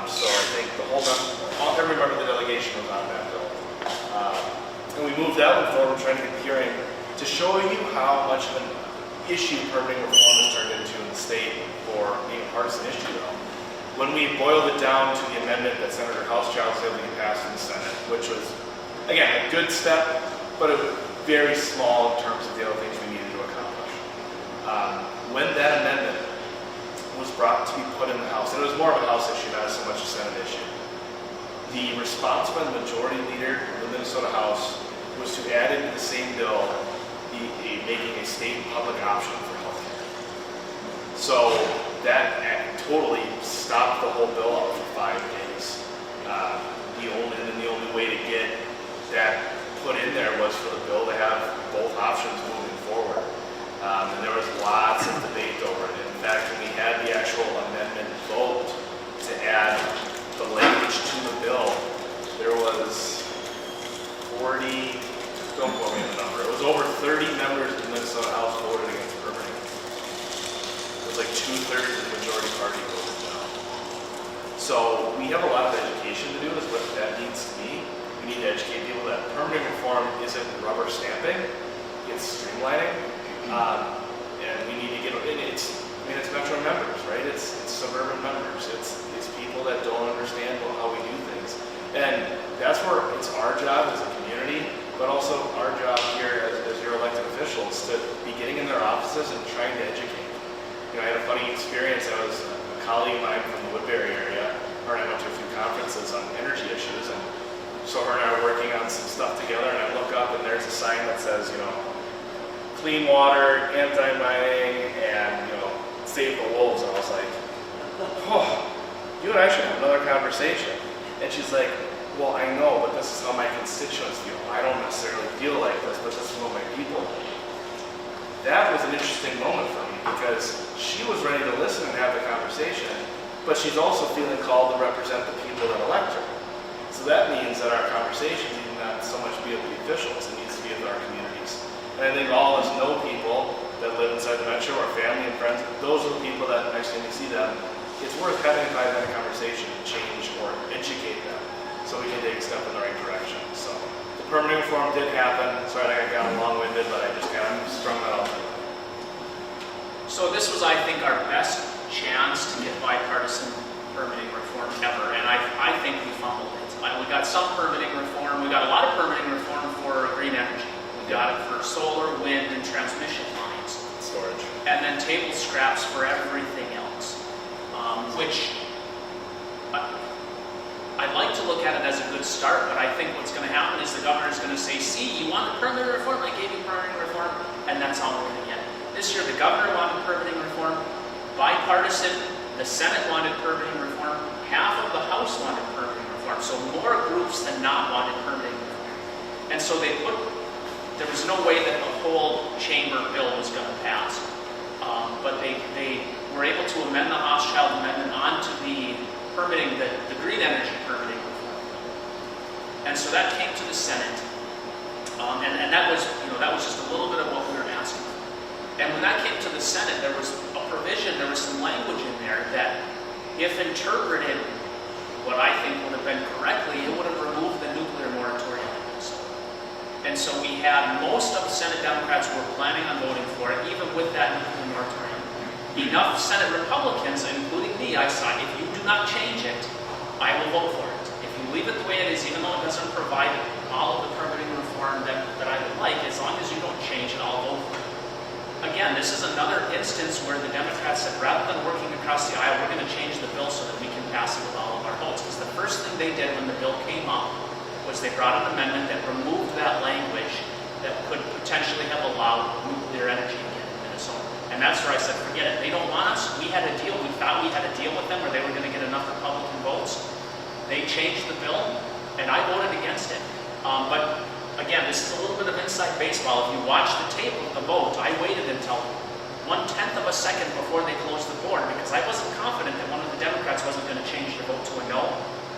So I think the whole time, every member of the delegation was on that bill. And we moved that one forward, trying to get the hearing to show you how much of an issue permitting reform has turned into in the state for being a partisan issue though. When we boiled it down to the amendment that Senator Houschild was able to get passed in the Senate, which was, again, a good step, but it was very small in terms of the other things we needed to accomplish. When that amendment was brought to be put in the House, and it was more of a House issue, not so much a Senate issue, the response by the majority leader of the Minnesota House was to add into the same bill making a state public option for healthcare. So that totally stopped the whole bill up for 5 days. The only way to get that put in there was for the bill to have both options moving forward. And there was lots of debate over it. In fact, when we had the actual amendment vote to add the language to the bill, there was 40, don't quote me on the number, it was over 30 members of the Minnesota House voted against permitting. It was like 2/3 of the majority party voted no. So we have a lot of education to do is what that needs to be. We need to educate people that permitting reform isn't rubber stamping, it's streamlining. And we need to get, and it's metro members, right? It's suburban members. It's people that don't understand how we do things. And that's where it's our job as a community, but also our job here as your elected officials to be getting in their offices and trying to educate. I had a funny experience. I was a colleague of mine from the Woodbury area, her and I went to a few conferences on energy issues, and so her and I were working on some stuff together, and I look up and there's a sign that says, clean water, anti-mining, and, save the wolves. And I was like, oh, you and I should have another conversation. And she's like, well, I know, but this is how my constituents feel. I don't necessarily feel like this, but this is what my people do. That was an interesting moment for me because she was ready to listen and have the conversation, but she's also feeling called to represent the people that elect her. So that means that our conversations need not so much be with the officials, it needs to be with our communities. And I think all of us know people that live inside the metro, our family and friends. Those are the people that next time we see them, it's worth having that conversation to change or educate them so we can take a step in the right direction. So the permitting reform did happen. Sorry I got long-winded, but I just kind of strung that out. So this was, I think, our best chance to get bipartisan permitting reform ever, and I think we fumbled it. We got some permitting reform, we got a lot of permitting reform for green energy. We got it for solar, wind, and transmission lines. Storage. And then table scraps for everything else, which I'd like to look at it as a good start, but I think what's going to happen is the governor's going to say, see, you wanted permitting reform, I gave you permitting reform, and that's all we're going to get. This year, the governor wanted permitting reform, bipartisan, the Senate wanted permitting reform, half of the House wanted permitting reform, so more groups than not wanted permitting reform. And so there was no way that the whole chamber bill was going to pass. But they were able to amend the Hochschild Amendment onto the permitting, the green energy permitting reform bill. And so that came to the Senate, and that was just a little bit of what we were asking for. And when that came to the Senate, there was a provision, there was some language in there that, if interpreted what I think would have been correctly, it would have removed the nuclear moratorium. And so we had most of the Senate Democrats were planning on voting for it, even with that nuclear moratorium. Enough Senate Republicans, including me, I said, if you do not change it, I will vote for it. If you leave it the way it is, even though it doesn't provide all of the permitting reform that I would like, as long as you don't change it, I'll vote for it. Again, this is another instance where the Democrats said, rather than working across the aisle, we're going to change the bill so that we can pass it with all of our votes. Because the first thing they did when the bill came up was they brought an amendment that removed that language that could potentially have allowed nuclear energy again in Minnesota. And that's where I said, forget it. They don't want us. We had a deal. We thought we had a deal with them where they were going to get enough Republican votes. They changed the bill, and I voted against it. But again, this is a little bit of inside baseball. If you watch the tape of the vote, I waited until 1/10 of a second before they closed the board because I wasn't confident that one of the Democrats wasn't going to change their vote to a no.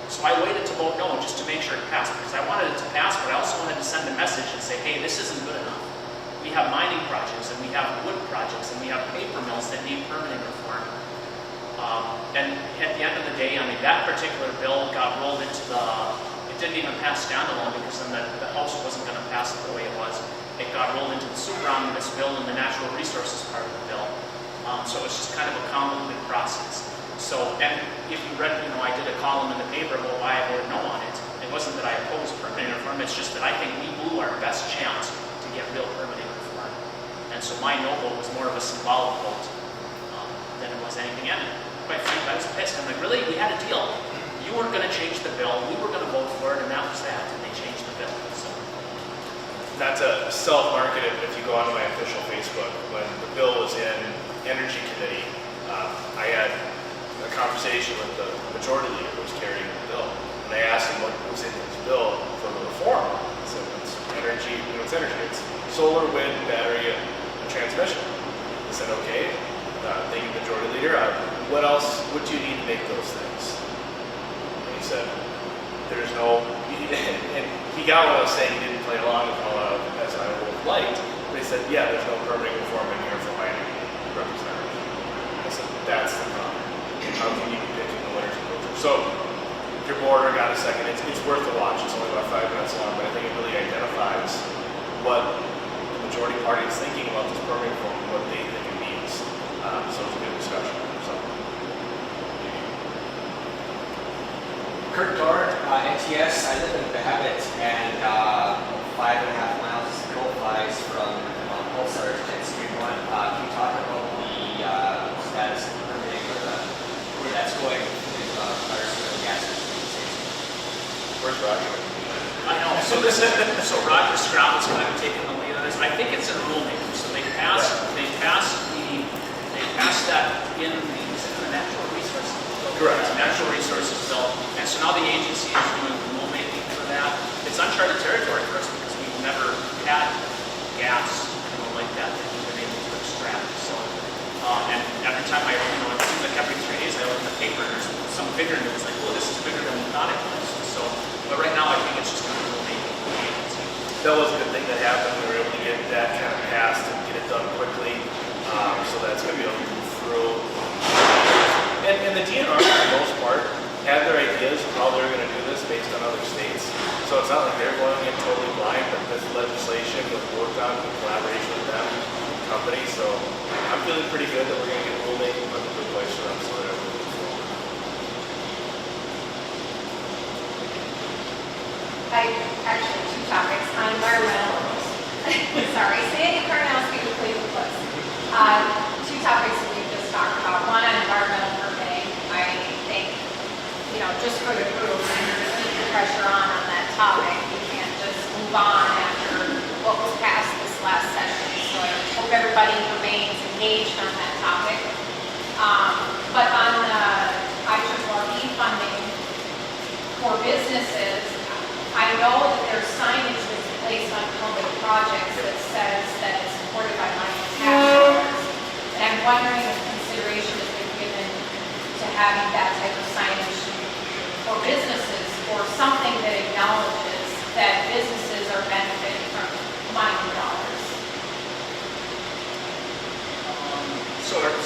So I waited to vote no just to make sure it passed because I wanted it to pass, but I also wanted to send a message and say, hey, this isn't good enough. We have mining projects, and we have wood projects, and we have paper mills that need permitting reform. And at the end of the day, I mean, that particular bill got rolled into it didn't even pass standalone because then the House wasn't going to pass it the way it was. It got rolled into the super omnibus bill and the natural resources part of the bill. So it's just kind of a convoluted process. So, and if you read, I did a column in the paper about why I voted no on it. It wasn't that I opposed permitting reform, it's just that I think we blew our best chance to get real permitting reform. And so my no vote was more of a symbolic vote than it was anything. And quite frankly, I was pissed. I'm like, really? We had a deal. You weren't going to change the bill. We were going to vote for it, and that was that. And they changed the bill. So. Not to self-market it, if you go onto my official Facebook, when the bill was in Energy Committee, I had a conversation with the majority leader who was carrying the bill. And I asked him what was in his bill for the reform. He said, it's energy, it's energy. It's solar, wind, battery, and transmission. I said, okay, thank you, majority leader. What else would you need to make those things? And he said, there's no, and he got what I was saying, he didn't play along with all of it as I would have liked, but he said, yeah, there's no permitting reform in here for my representative. I said, that's the problem. How can you be picking the winners and losers? So, if your board got a second, it's worth a watch. It's only about 5 minutes long, but I think it really identifies what the majority party is thinking about this permitting reform and what they think it means. So it's a good discussion. So. Kurt Dorn, NTS. I live in Behabit, and 5.5 miles coal flies from Pulsar to 10th Street 1. Can you talk about the status of the permitting or where that's going with the gas station? Where's Roger? I know. So Roger Stroud's kind of taking the lead on this. I think it's in rulemaking. So they passed that in the natural resources bill. Correct. It's a natural resources bill. And so now the agency is doing rulemaking for that. It's uncharted territory for us because we've never had gas like that we've been able to extract. So, and every time it seems like every 3 days I open the paper, there's some bigger, and it was like, well, this is bigger than we thought it was. So, but right now, I think it's just going to be the agency. That was a good thing that happened. We were able to get that kind of passed and get it done quickly. So that's going to be able to move through. And the DNR, for the most part, had their ideas of how they're going to do this based on other states. So it's not like they're going in totally blind, but this legislation was worked on in collaboration with them, the company. So I'm feeling pretty good that we're going to get rulemaking put in a good place for them so they're able to move forward. I actually two topics on environmental. Sorry, Sandy Karnowski with Cleveland Cliffs. Two topics that we just talked about. One on environmental permitting. I think, just for the group, to keep the pressure on that topic. We can't just move on after what was passed this last session. So I hope everybody remains engaged on that topic. But on the IEEE funding for businesses, I know that there's signage that's placed on public projects that says that it's supported by money taxpayers. And I'm wondering if consideration has been given to having that type of signage for businesses, or something that acknowledges that businesses are benefiting from money dollars.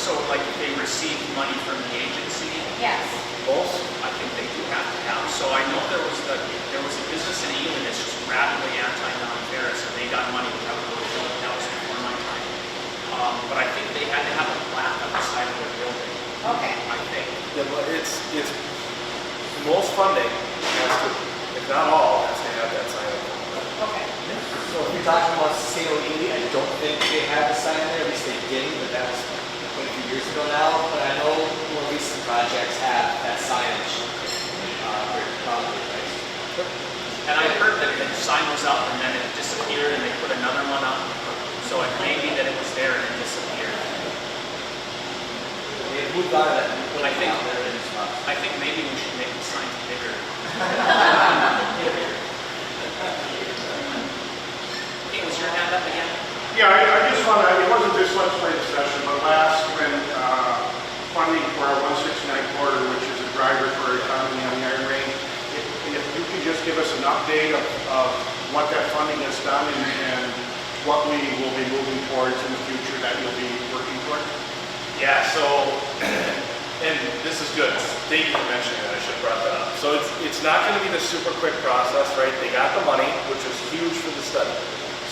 So like if they receive money from the agency, Yes. both, I think they do have to have. So I know there was a business in Ely that's just radically anti-non-ferrous, and they got money without really filling. That was before my time. But I think they had to have a plaque on the side of their building. Okay. I think. Yeah, but it's most funding has to, if not all, has to have that sign up. Okay. So if you're talking about Sustainable Ely, I don't think they have a sign there, at least they didn't, but that was quite a few years ago now. But I know more recent projects have that signage very prominently placed. And I heard that the sign was up and then it disappeared and they put another one up. So it may be that it was there and it disappeared. They moved on to that new I building think- out there in the spots. I think maybe we should make the sign bigger. Hey, was your hand up again? Yeah, I just want to, it wasn't this legislative session, but last when funding for our 169 corridor, which is a driver for our economy on the Iron Range, if you could just give us an update of what that funding has done and what we will be moving towards in the future that you'll be working toward. Yeah, so, and this is good. Thank you for mentioning that. I should have brought that up. So it's not going to be the super quick process, right? They got the money, which was huge for the study.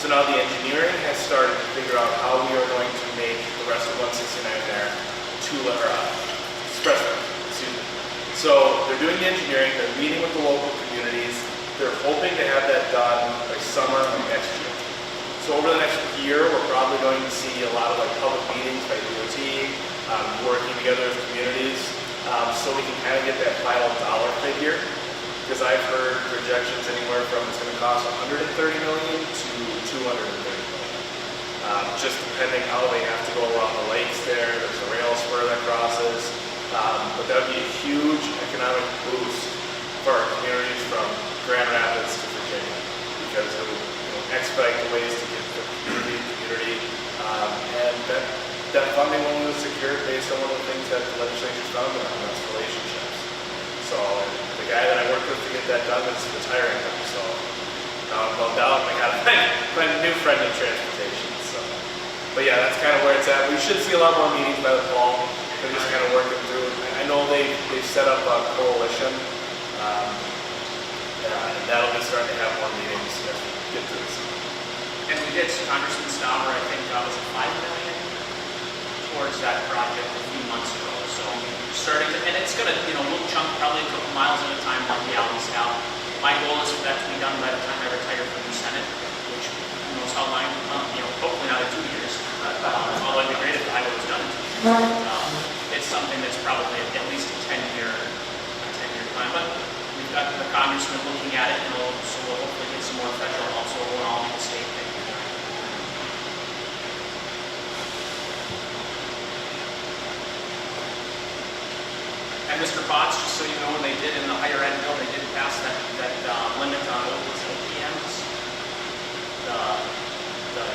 So now the engineering has started to figure out how we are going to make the rest of 169 there expressway. Excuse me. So they're doing the engineering. They're meeting with the local communities. They're hoping to have that done by summer of next year. So over the next year, we're probably going to see a lot of like public meetings by DOT, working together as communities, so we can kind of get that final dollar figure. Because I've heard projections anywhere from it's going to cost $130 million to $230 million. Just depending how they have to go around the lakes there. There's a rail spur that crosses. But that would be a huge economic boost for our communities from Grand Rapids to Virginia, because it would expedite the ways to get from community to community. And that funding only was secured based on one of the things that the legislature's found on, and that's relationships. So the guy that I worked with to get that done is retiring now, so now I'm bummed out and I gotta find a new friend in transportation. So, but yeah, that's kind of where it's at. We should see a lot more meetings by the fall. They're just kind of working through. I know they've set up a coalition, and that'll be starting to have more meetings as we get through this. And we did, Congressman Stauber, I think, was it $5 million towards that project a few months ago. So we're starting to, and it's gonna, little chunk, probably a couple miles at a time, like the alleys out. My goal is for that to be done by the time I retire from the Senate, which who knows how long, hopefully not in 2 years. Although it'd be great if the highway was done in 2 years. It's something that's probably at least a 10-year plan. But we've got the congressman looking at it, so we'll hopefully get some more federal help, so it won't all be the state thing. And Mr. Potts, just so you know, when they did in the higher ed bill, they did pass that limit on OPMs. The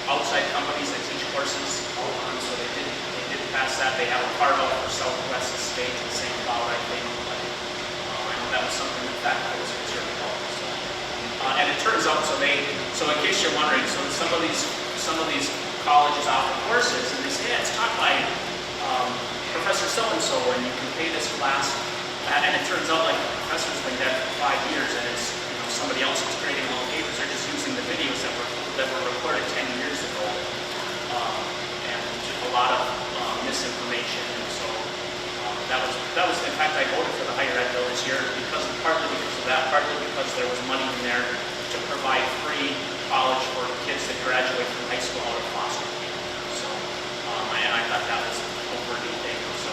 outside companies that teach courses, so they did pass that. They have a carve out for Southwest stage and saying about, I think, but I know that was something in fact I was concerned about. So. And it turns out, so in case you're wondering, so some of these colleges offer courses, and they say, yeah, it's taught by Professor so-and-so, and you can pay this class, and it turns out like the professor's been dead for 5 years, and it's, somebody else is creating little papers, they're just using the videos that were recorded 10 years ago, and just a lot of misinformation, and so that was, in fact, I voted for the higher ed bill this year, partly because of that, partly because there was money in there to provide free college for kids that graduate from high school out of foster care. So, and I thought that was a worthy thing. So,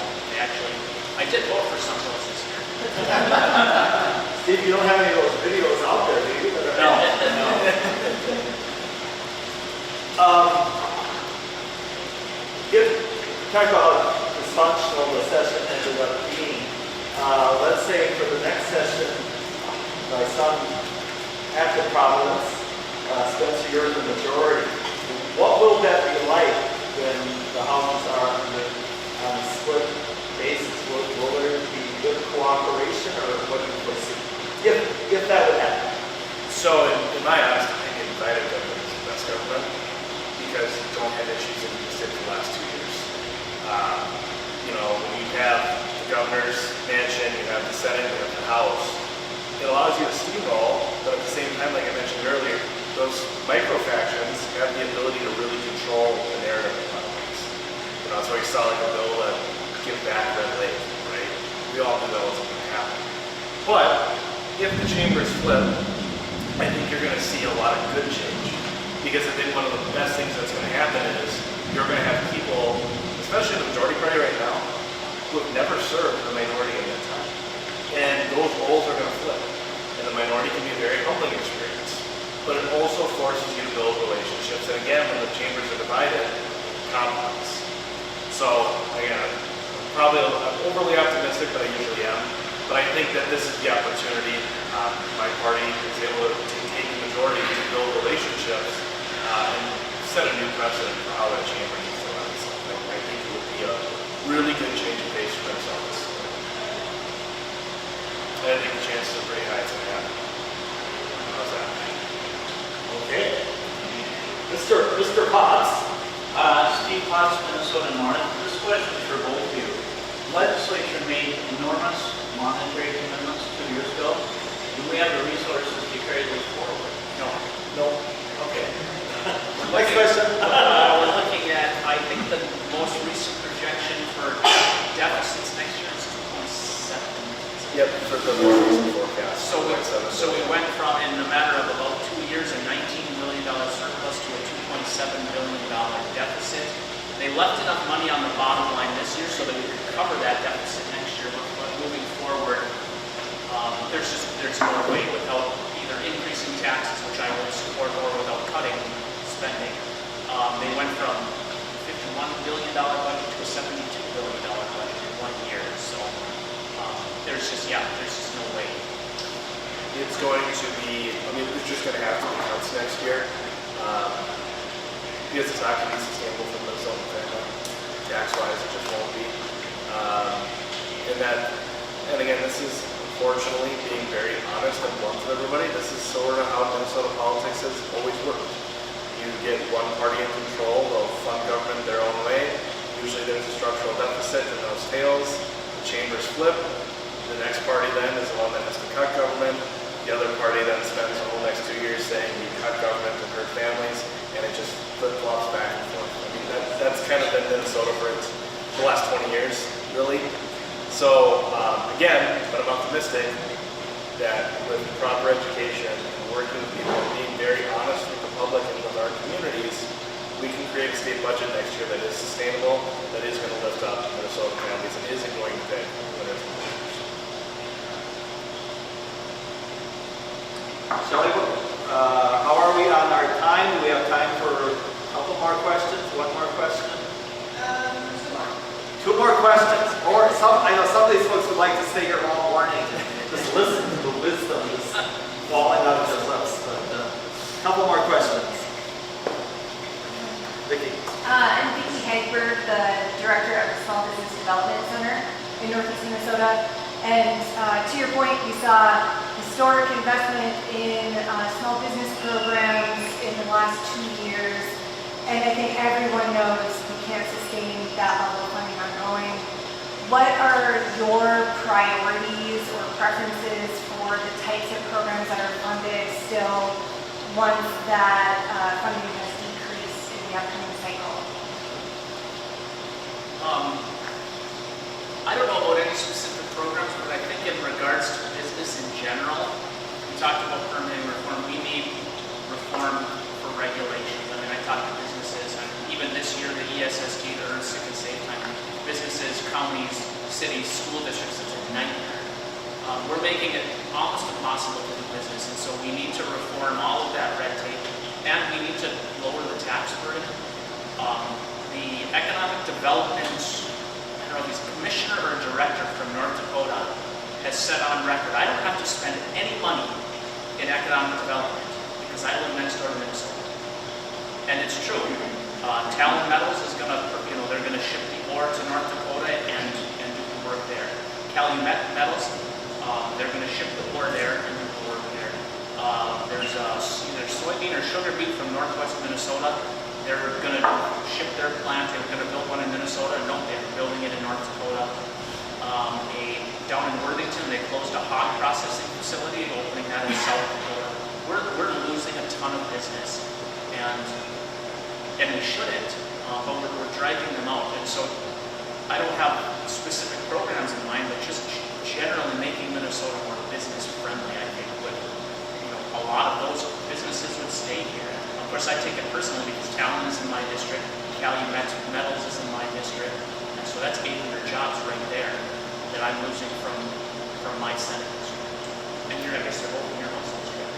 I did vote for some of those this year. Steve, you don't have any of those videos out there, do you? No. Talk about how dysfunctional the session ended up being. Let's say for the next session, by some act of providence, Spencer, you're the majority. What will that be like when the houses are on a split basis? Will there be good cooperation, or what do you foresee? If that would happen. So in my honest opinion, United government is the best government because you don't have issues that we just did for the last 2 years. When you have the governor's mansion, you have the Senate, you have the House, it allows you to steamroll, but at the same time, like I mentioned earlier, those micro-factions have the ability to really control the narrative of politics. That's why you saw like a bill that give back Red Lake, right? We all knew that wasn't going to happen. But if the chambers flip, I think you're going to see a lot of good change. Because I think one of the best things that's going to happen is you're going to have people, especially the majority party right now, who have never served the minority in their time. And those roles are going to flip. And the minority can be a very humbling experience. But it also forces you to build relationships. And again, when the chambers are divided, compromise. So, again, I'm overly optimistic, but I usually am. But I think that this is the opportunity. My party is able to take the majority to build relationships and set a new precedent for how that chamber needs to run itself. I think it would be a really good change of pace for themselves. And I think the chances are pretty high it's going to happen. How's that? Okay. Mr. Potts. Steve Potts, Minnesota North. This question is for both of you. Legislature made enormous monetary commitments 2 years ago. Do we have the resources to carry those forward? No. Okay. Next question. We're looking at, I think the most recent projection for deficits next year is 2.7. Yep, for the more recent forecast. So we went from, in a matter of about 2 years, a $19 million surplus to a $2.7 billion deficit. They left enough money on the bottom line this year so that we could cover that deficit next year. But moving forward, there's no way without either increasing taxes, which I would support, or without cutting spending. They went from a $51 billion budget to a $72 billion budget in 1 year. So there's just no way. It's going to be, it's just going to have to be cuts next year. Because it's not going to be sustainable for the Minnesota family. Tax-wise, it just won't be. And again, this is unfortunately being very honest and blunt with everybody. This is sort of how Minnesota politics has always worked. You get one party in control, they'll fund government their own way. Usually there's a structural deficit and those tails. The chambers flip. The next party then is the one that has to cut government. The other party then spends the whole next 2 years saying we cut government to hurt families, and it just flip-flops back and forth. That's kind of been Minnesota for the last 20 years, really. So, again, but I'm optimistic that with proper education and working with people and being very honest with the public and with our communities, we can create a state budget next year that is sustainable, that is going to lift up Minnesota families, and isn't going to pay winners and losers. Shelley, how are we on our time? Do we have time for a couple more questions? One more question? 2 more questions. Or I know some of these folks would like to stay here all morning and just listen to the wisdom just falling out of their lips. But a couple more questions. Vicki. I'm Vicki Hagberg, the Director of the Small Business Development Center in Northeast Minnesota. And to your point, we saw historic investment in small business programs in the last 2 years. And I think everyone knows we can't sustain that level of funding ongoing. What are your priorities or preferences for the types of programs that are funded still once that funding has decreased in the upcoming cycle? I don't know about any specific programs, but I think in regards to business in general, we talked about permitting reform. We need reform for regulations. I mean, I talked to businesses, and even this year, the ESST, the Earn Sick and Save Time, businesses, counties, cities, school districts, it's a nightmare. We're making it almost impossible to do business, and so we need to reform all of that red tape, and we need to lower the tax burden. The economic development, I don't know if he's a commissioner or a director from North Dakota, has said on record, I don't have to spend any money in economic development because I live next door to Minnesota. And it's true. Talon Metals is going to, they're going to ship the ore to North Dakota and do the work there. Calumet Metals, they're going to ship the ore there and do the work there. There's either soybean or sugar beet from northwest Minnesota. They're going to ship their plant. They were going to build one in Minnesota. No, they're building it in North Dakota. Down in Worthington, they closed a hog processing facility, opening that in South Dakota. We're losing a ton of business, and we shouldn't, but we're driving them out. And so I don't have specific programs in mind, but just generally making Minnesota more business friendly, I think would, a lot of those businesses would stay here. Of course, I take it personally because Talon is in my district, Calumet Metals is in my district, and so that's 800 jobs right there that I'm losing from my Senate district. And I guess they're both in your house district.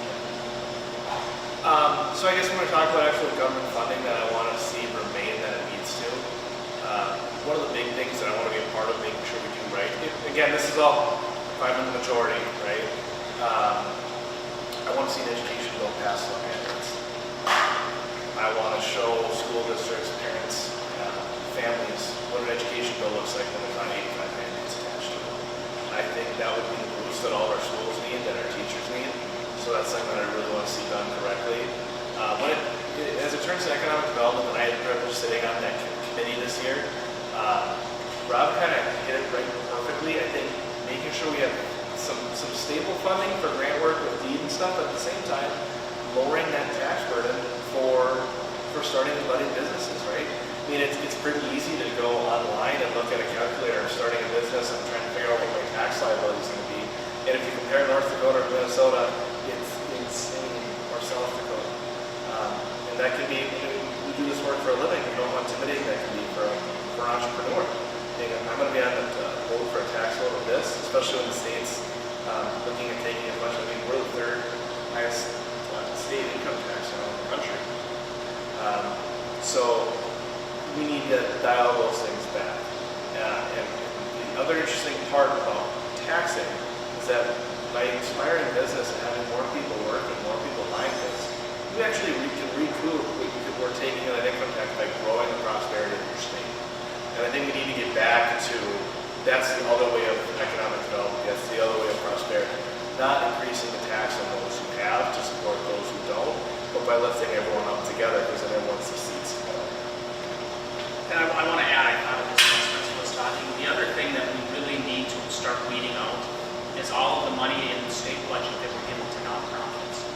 So I guess I'm going to talk about actual government funding that I want to see remain that it needs to. One of the big things that I want to be a part of making sure we do right. Again, this is all, if I'm in the majority, right? I want to see an education bill passed on mandates. I want to show school districts, parents, families, what an education bill looks like when there's not 85 mandates attached to it. I think that would be the boost that all of our schools need, that our teachers need. So that's something that I really want to see done correctly. As it turns to economic development, and I had the privilege of sitting on that committee this year, Rob kind of hit it right perfectly. I think making sure we have some stable funding for grant work with deed and stuff, but at the same time, lowering that tax burden for starting and budding businesses, right? I mean, it's pretty easy to go online and look at a calculator starting a business and trying to figure out what my tax liability is going to be. And if you compare North Dakota or Minnesota, it's insane, or South Dakota. And that can be, we do this work for a living, you know how intimidating that can be for an entrepreneur. I'm going to be on the hold for a tax load of this, especially when the state's looking at taking as much. I mean, we're the third highest state income tax in the country. So we need to dial those things back. And the other interesting part about taxing is that by inspiring business and having more people work and more people buying things, you actually can recoup what we're taking on that income tax by growing the prosperity of your state. And I think we need to get back to, that's the other way of economic development, that's the other way of prosperity. Not increasing the tax on those who have to support those who don't, but by lifting everyone up together because then everyone succeeds together. And I want to add, I thought of this when Spencer was talking, the other thing that we really need to start weeding out is all of the money in the state budget that we're giving to nonprofits.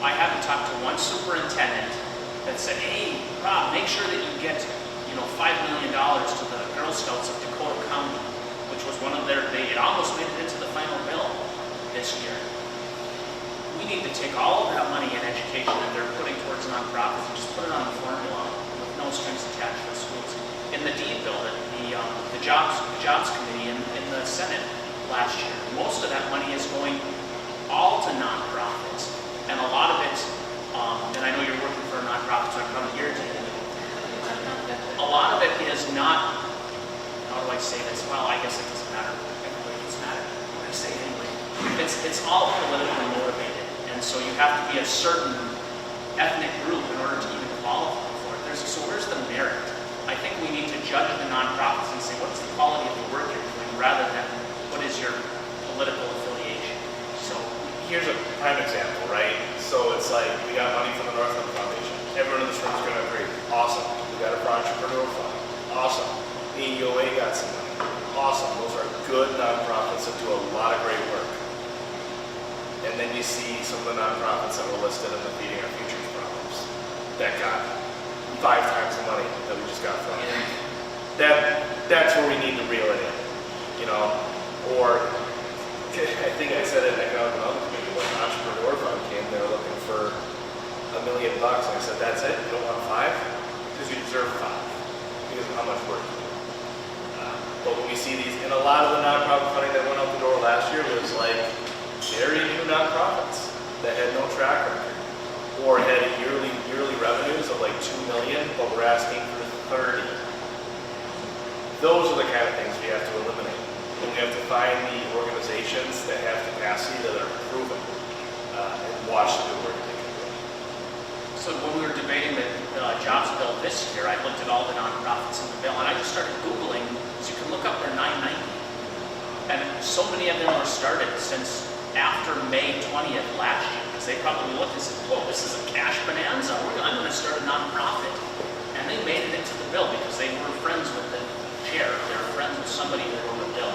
I haven't talked to one superintendent that said, hey, Rob, make sure that you get $5 million to the Girl Scouts of Dakota County, which was one of it almost made it into the final bill this year. We need to take all of that money in education that they're putting towards nonprofits and just put it on the formula with no strings attached for schools. In the deed bill, the jobs committee in the Senate last year, most of that money is going all to nonprofits, and a lot of it, and I know you're working for a nonprofit, so I'm probably irritated. A lot of it is not, how do I say this? Well, I guess it doesn't matter. Everybody doesn't matter what I say anyway. It's all politically motivated, and so you have to be a certain ethnic group in order to even qualify for it. So where's the merit? I think we need to judge the nonprofits and say, what's the quality of the work you're doing, rather than what is Entrepreneur Fund. Awesome. The EOA got some money. Awesome. Those are good nonprofits that do a lot of great work. And then you see some of the nonprofits that were listed in the Feeding Our Futures problems that got 5 times the money that we just got from them. That's where we need to reel it in, you know. Or I think I said it in Economic Development Committee when the Entrepreneur Fund came, they were looking for $1 million, and I said, that's it? You don't want 5? Because you deserve 5, because of how much work you do. But when we see these, and a lot of the nonprofit funding that went out the door last year was like very new nonprofits that had no track record, or had yearly revenues of like $2 million, but we're asking for 30. Those are the kind of things we have to eliminate. And we have to find the organizations that have capacity that are proven and watch the good work they can do. So when we were debating the jobs bill this year, I looked at all the nonprofits in the bill, and I just started Googling, so you can look up their 990. And so many of them were started since after May 20th last year, because they probably looked and said, whoa, this is a cash bonanza. I'm going to start a nonprofit. And they made it into the bill because they were friends with the chair. They were friends with somebody that wrote the bill.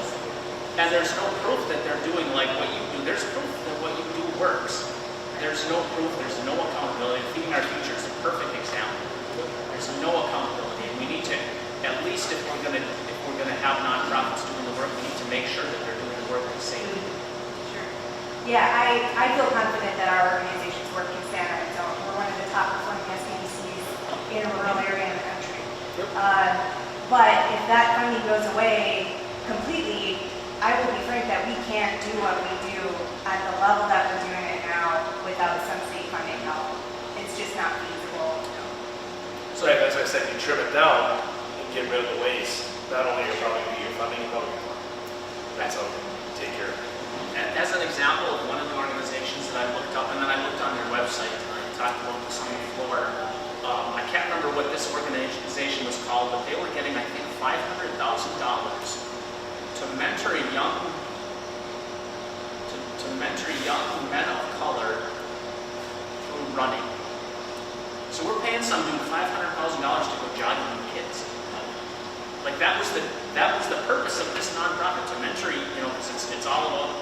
And there's no proof that they're doing like what you do. There's proof that what you do works. There's no proof, there's no accountability. Feeding Our Future is a perfect example. There's no accountability, and we need to, at least if we're gonna have nonprofits doing the work, we need to make sure that they're doing the work they say they do. Sure. Yeah, I feel confident that our organization's work can stand on its own. We're one of the top performing SBDCs in a rural area in the country. But if that funding goes away completely, I will be frank that we can't do what we do at the level that we're doing it now without some state funding help. It's just not feasible. So as I said, you trim it down and get rid of the waste. Not only are probably your funding, you're probably more. That's how we take care of it. And as an example of one of the organizations that I looked up, and then I looked on their website, and I talked about this on the floor. I can't remember what this organization was called, but they were getting, I think, $500,000 to mentor young men of color through running. So we're paying some dude $500,000 to go jogging with kids. Like that was the purpose of this nonprofit, to mentor, because it's all about,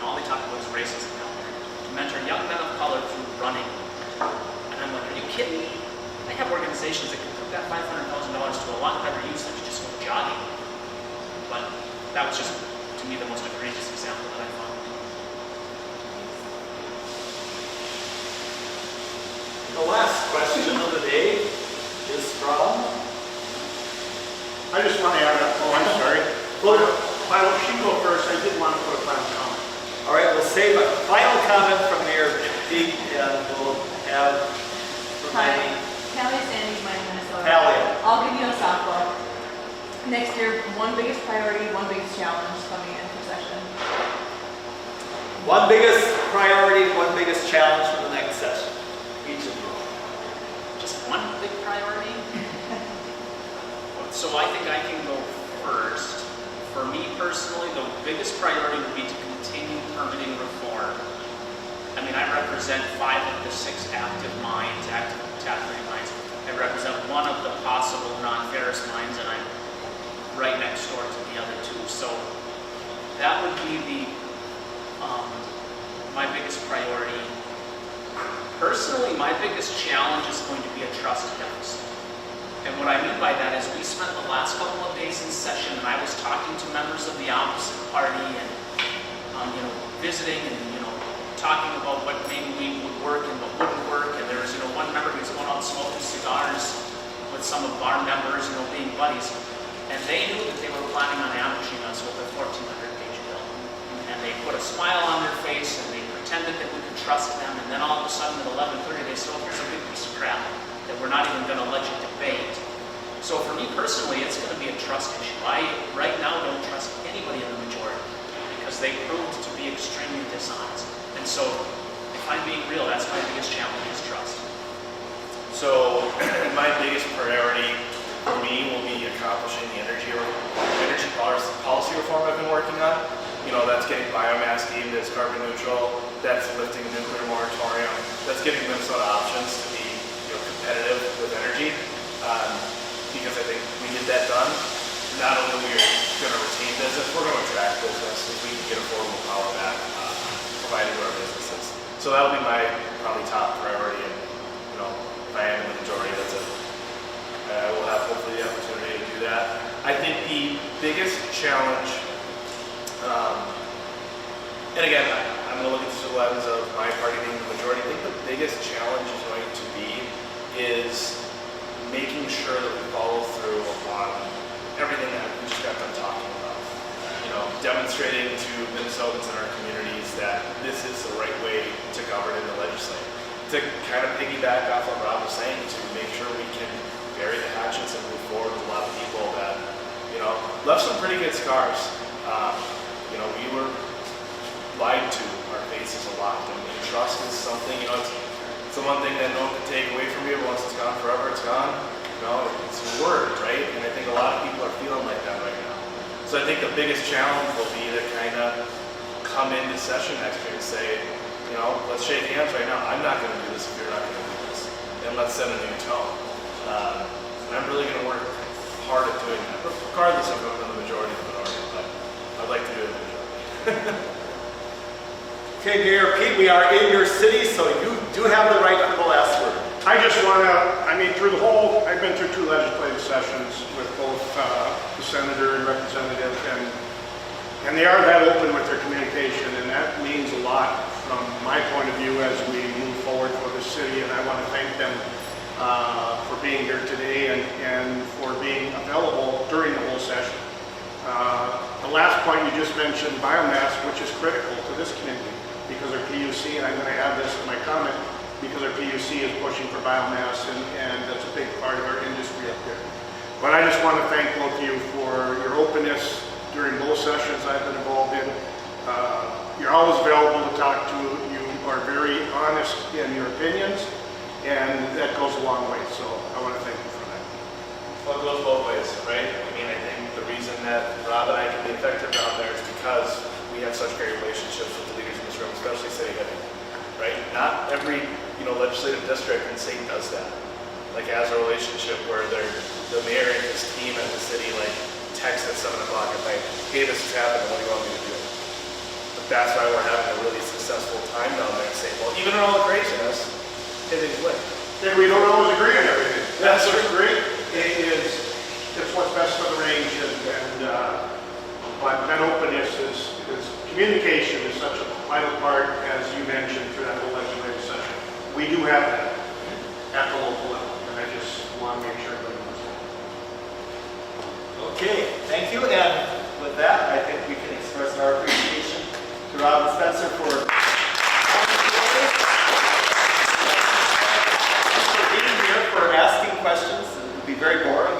all they talk about is racism down there. To mentor young men of color through running. And I'm like, are you kidding me? They have organizations that can put that $500,000 to a lot better use than to just go jogging. But that was just, to me, the most egregious example that I found. The last question of the day is from... I just want to add up, I'm sorry. Well, why don't she go first? I did want to put a final comment. All right, we'll save a final comment from Mayor Peak, and we'll have remaining... Talia Sandy's my Minnesota. Talia. I'll give you a softball. Next year, one biggest priority, one biggest challenge coming in for session. One biggest priority, one biggest challenge for the next session. Each of you. Just one big priority? So I think I can go first. For me personally, the biggest priority would be to continue permitting reform. I mean, I represent 5 of the 6 active mines, active taproot mines. I represent one of the possible non-ferrous mines, and I'm right next door to the other 2. So that would be my biggest priority. Personally, my biggest challenge is going to be a trust deficit. And what I mean by that is we spent the last couple of days in session, and I was talking to members of the opposite party and visiting and talking about what maybe we would work and what wouldn't work. And there was one member who was going out smoking cigars with some of our members, being buddies. And they knew that they were planning on ambushing us with a 1,400-page bill. And they put a smile on their face, and they pretended that we could trust them. And then all of a sudden at 11:30, they said, oh, here's a big piece of crap that we're not even going to let you debate. So for me personally, it's going to be a trust issue. I, right now, don't trust anybody in the majority because they proved to be extremely dishonest. And so, if I'm being real, that's my biggest challenge is trust. So my biggest priority for me will be accomplishing the energy policy reform I've been working on. That's getting biomass deemed as carbon neutral. That's lifting the nuclear moratorium. That's giving Minnesota options to be competitive with energy. Because I think not only we're going to retain business, we're going to attract business if we can get affordable power back provided to our businesses. So that'll be my probably top priority, and if I am in the majority, that's it. I will have hopefully the opportunity to do that. I think the biggest challenge, and again, I'm going to look at this through the lens of my party being the majority. I think the biggest challenge is going to be is making sure that we follow through on everything that we just got done talking about. Demonstrating to Minnesotans in our communities that this is the right way to govern and to legislate. To kind of piggyback off what Rob was saying, to make sure we can bury the hatchets and move forward with a lot of people that, left some pretty good scars. We were lied to our faces a lot, and trust is something, it's the one thing that no one can take away from you. Once it's gone forever, it's gone. It's a word, right? And I think a lot of people are feeling like that right now. So I think the biggest challenge will be to kind of come into session next year and say, let's shake hands right now. I'm not going to do this if you're not going to do this. And let's set a new tone. And I'm really going to work hard at doing that, regardless of whether I'm the majority or the minority, but I'd like to do it in the majority. Okay, Mayor Pete, we are in your city, so you do have the right to the last word. I just want to, I've been through 2 legislative sessions with both the senator and representative, and they are that open with their communication, and that means a lot from my point of view as we move forward for the city, and I want to thank them for being here today and for being available during the whole session. The last point you just mentioned, biomass, which is critical to this community because our PUC, and I'm going to add this in my comment, because our PUC is pushing for biomass, and that's a big part of our industry up there. But I just want to thank both of you for your openness during both sessions I've been involved in. You're always available to talk to. You are very honest in your opinions, and that goes a long way. So I want to thank you for that. Well, it goes both ways, right? I think the reason that Rob and I can be effective down there is because we have such great relationships with the leaders in this room, especially City Hibbing, right? Not every legislative district in the state does that. Has a relationship where the mayor and his team at the city text at 7 o'clock at night, hey, this is happening, what do you want me to do? But that's why we're having a really successful time down there and say, well, even in all the craziness, Hibbing's winning. And we don't always agree on everything. That's what's great. It's what's best for the range, but that openness is communication is such a vital part, as you mentioned, through that whole legislative session. We do have that at the local level, and I just want to make sure everybody knows that. Okay, thank you. And with that, I think we can express our appreciation to Rob and Spencer for being here, for asking questions. It would be very boring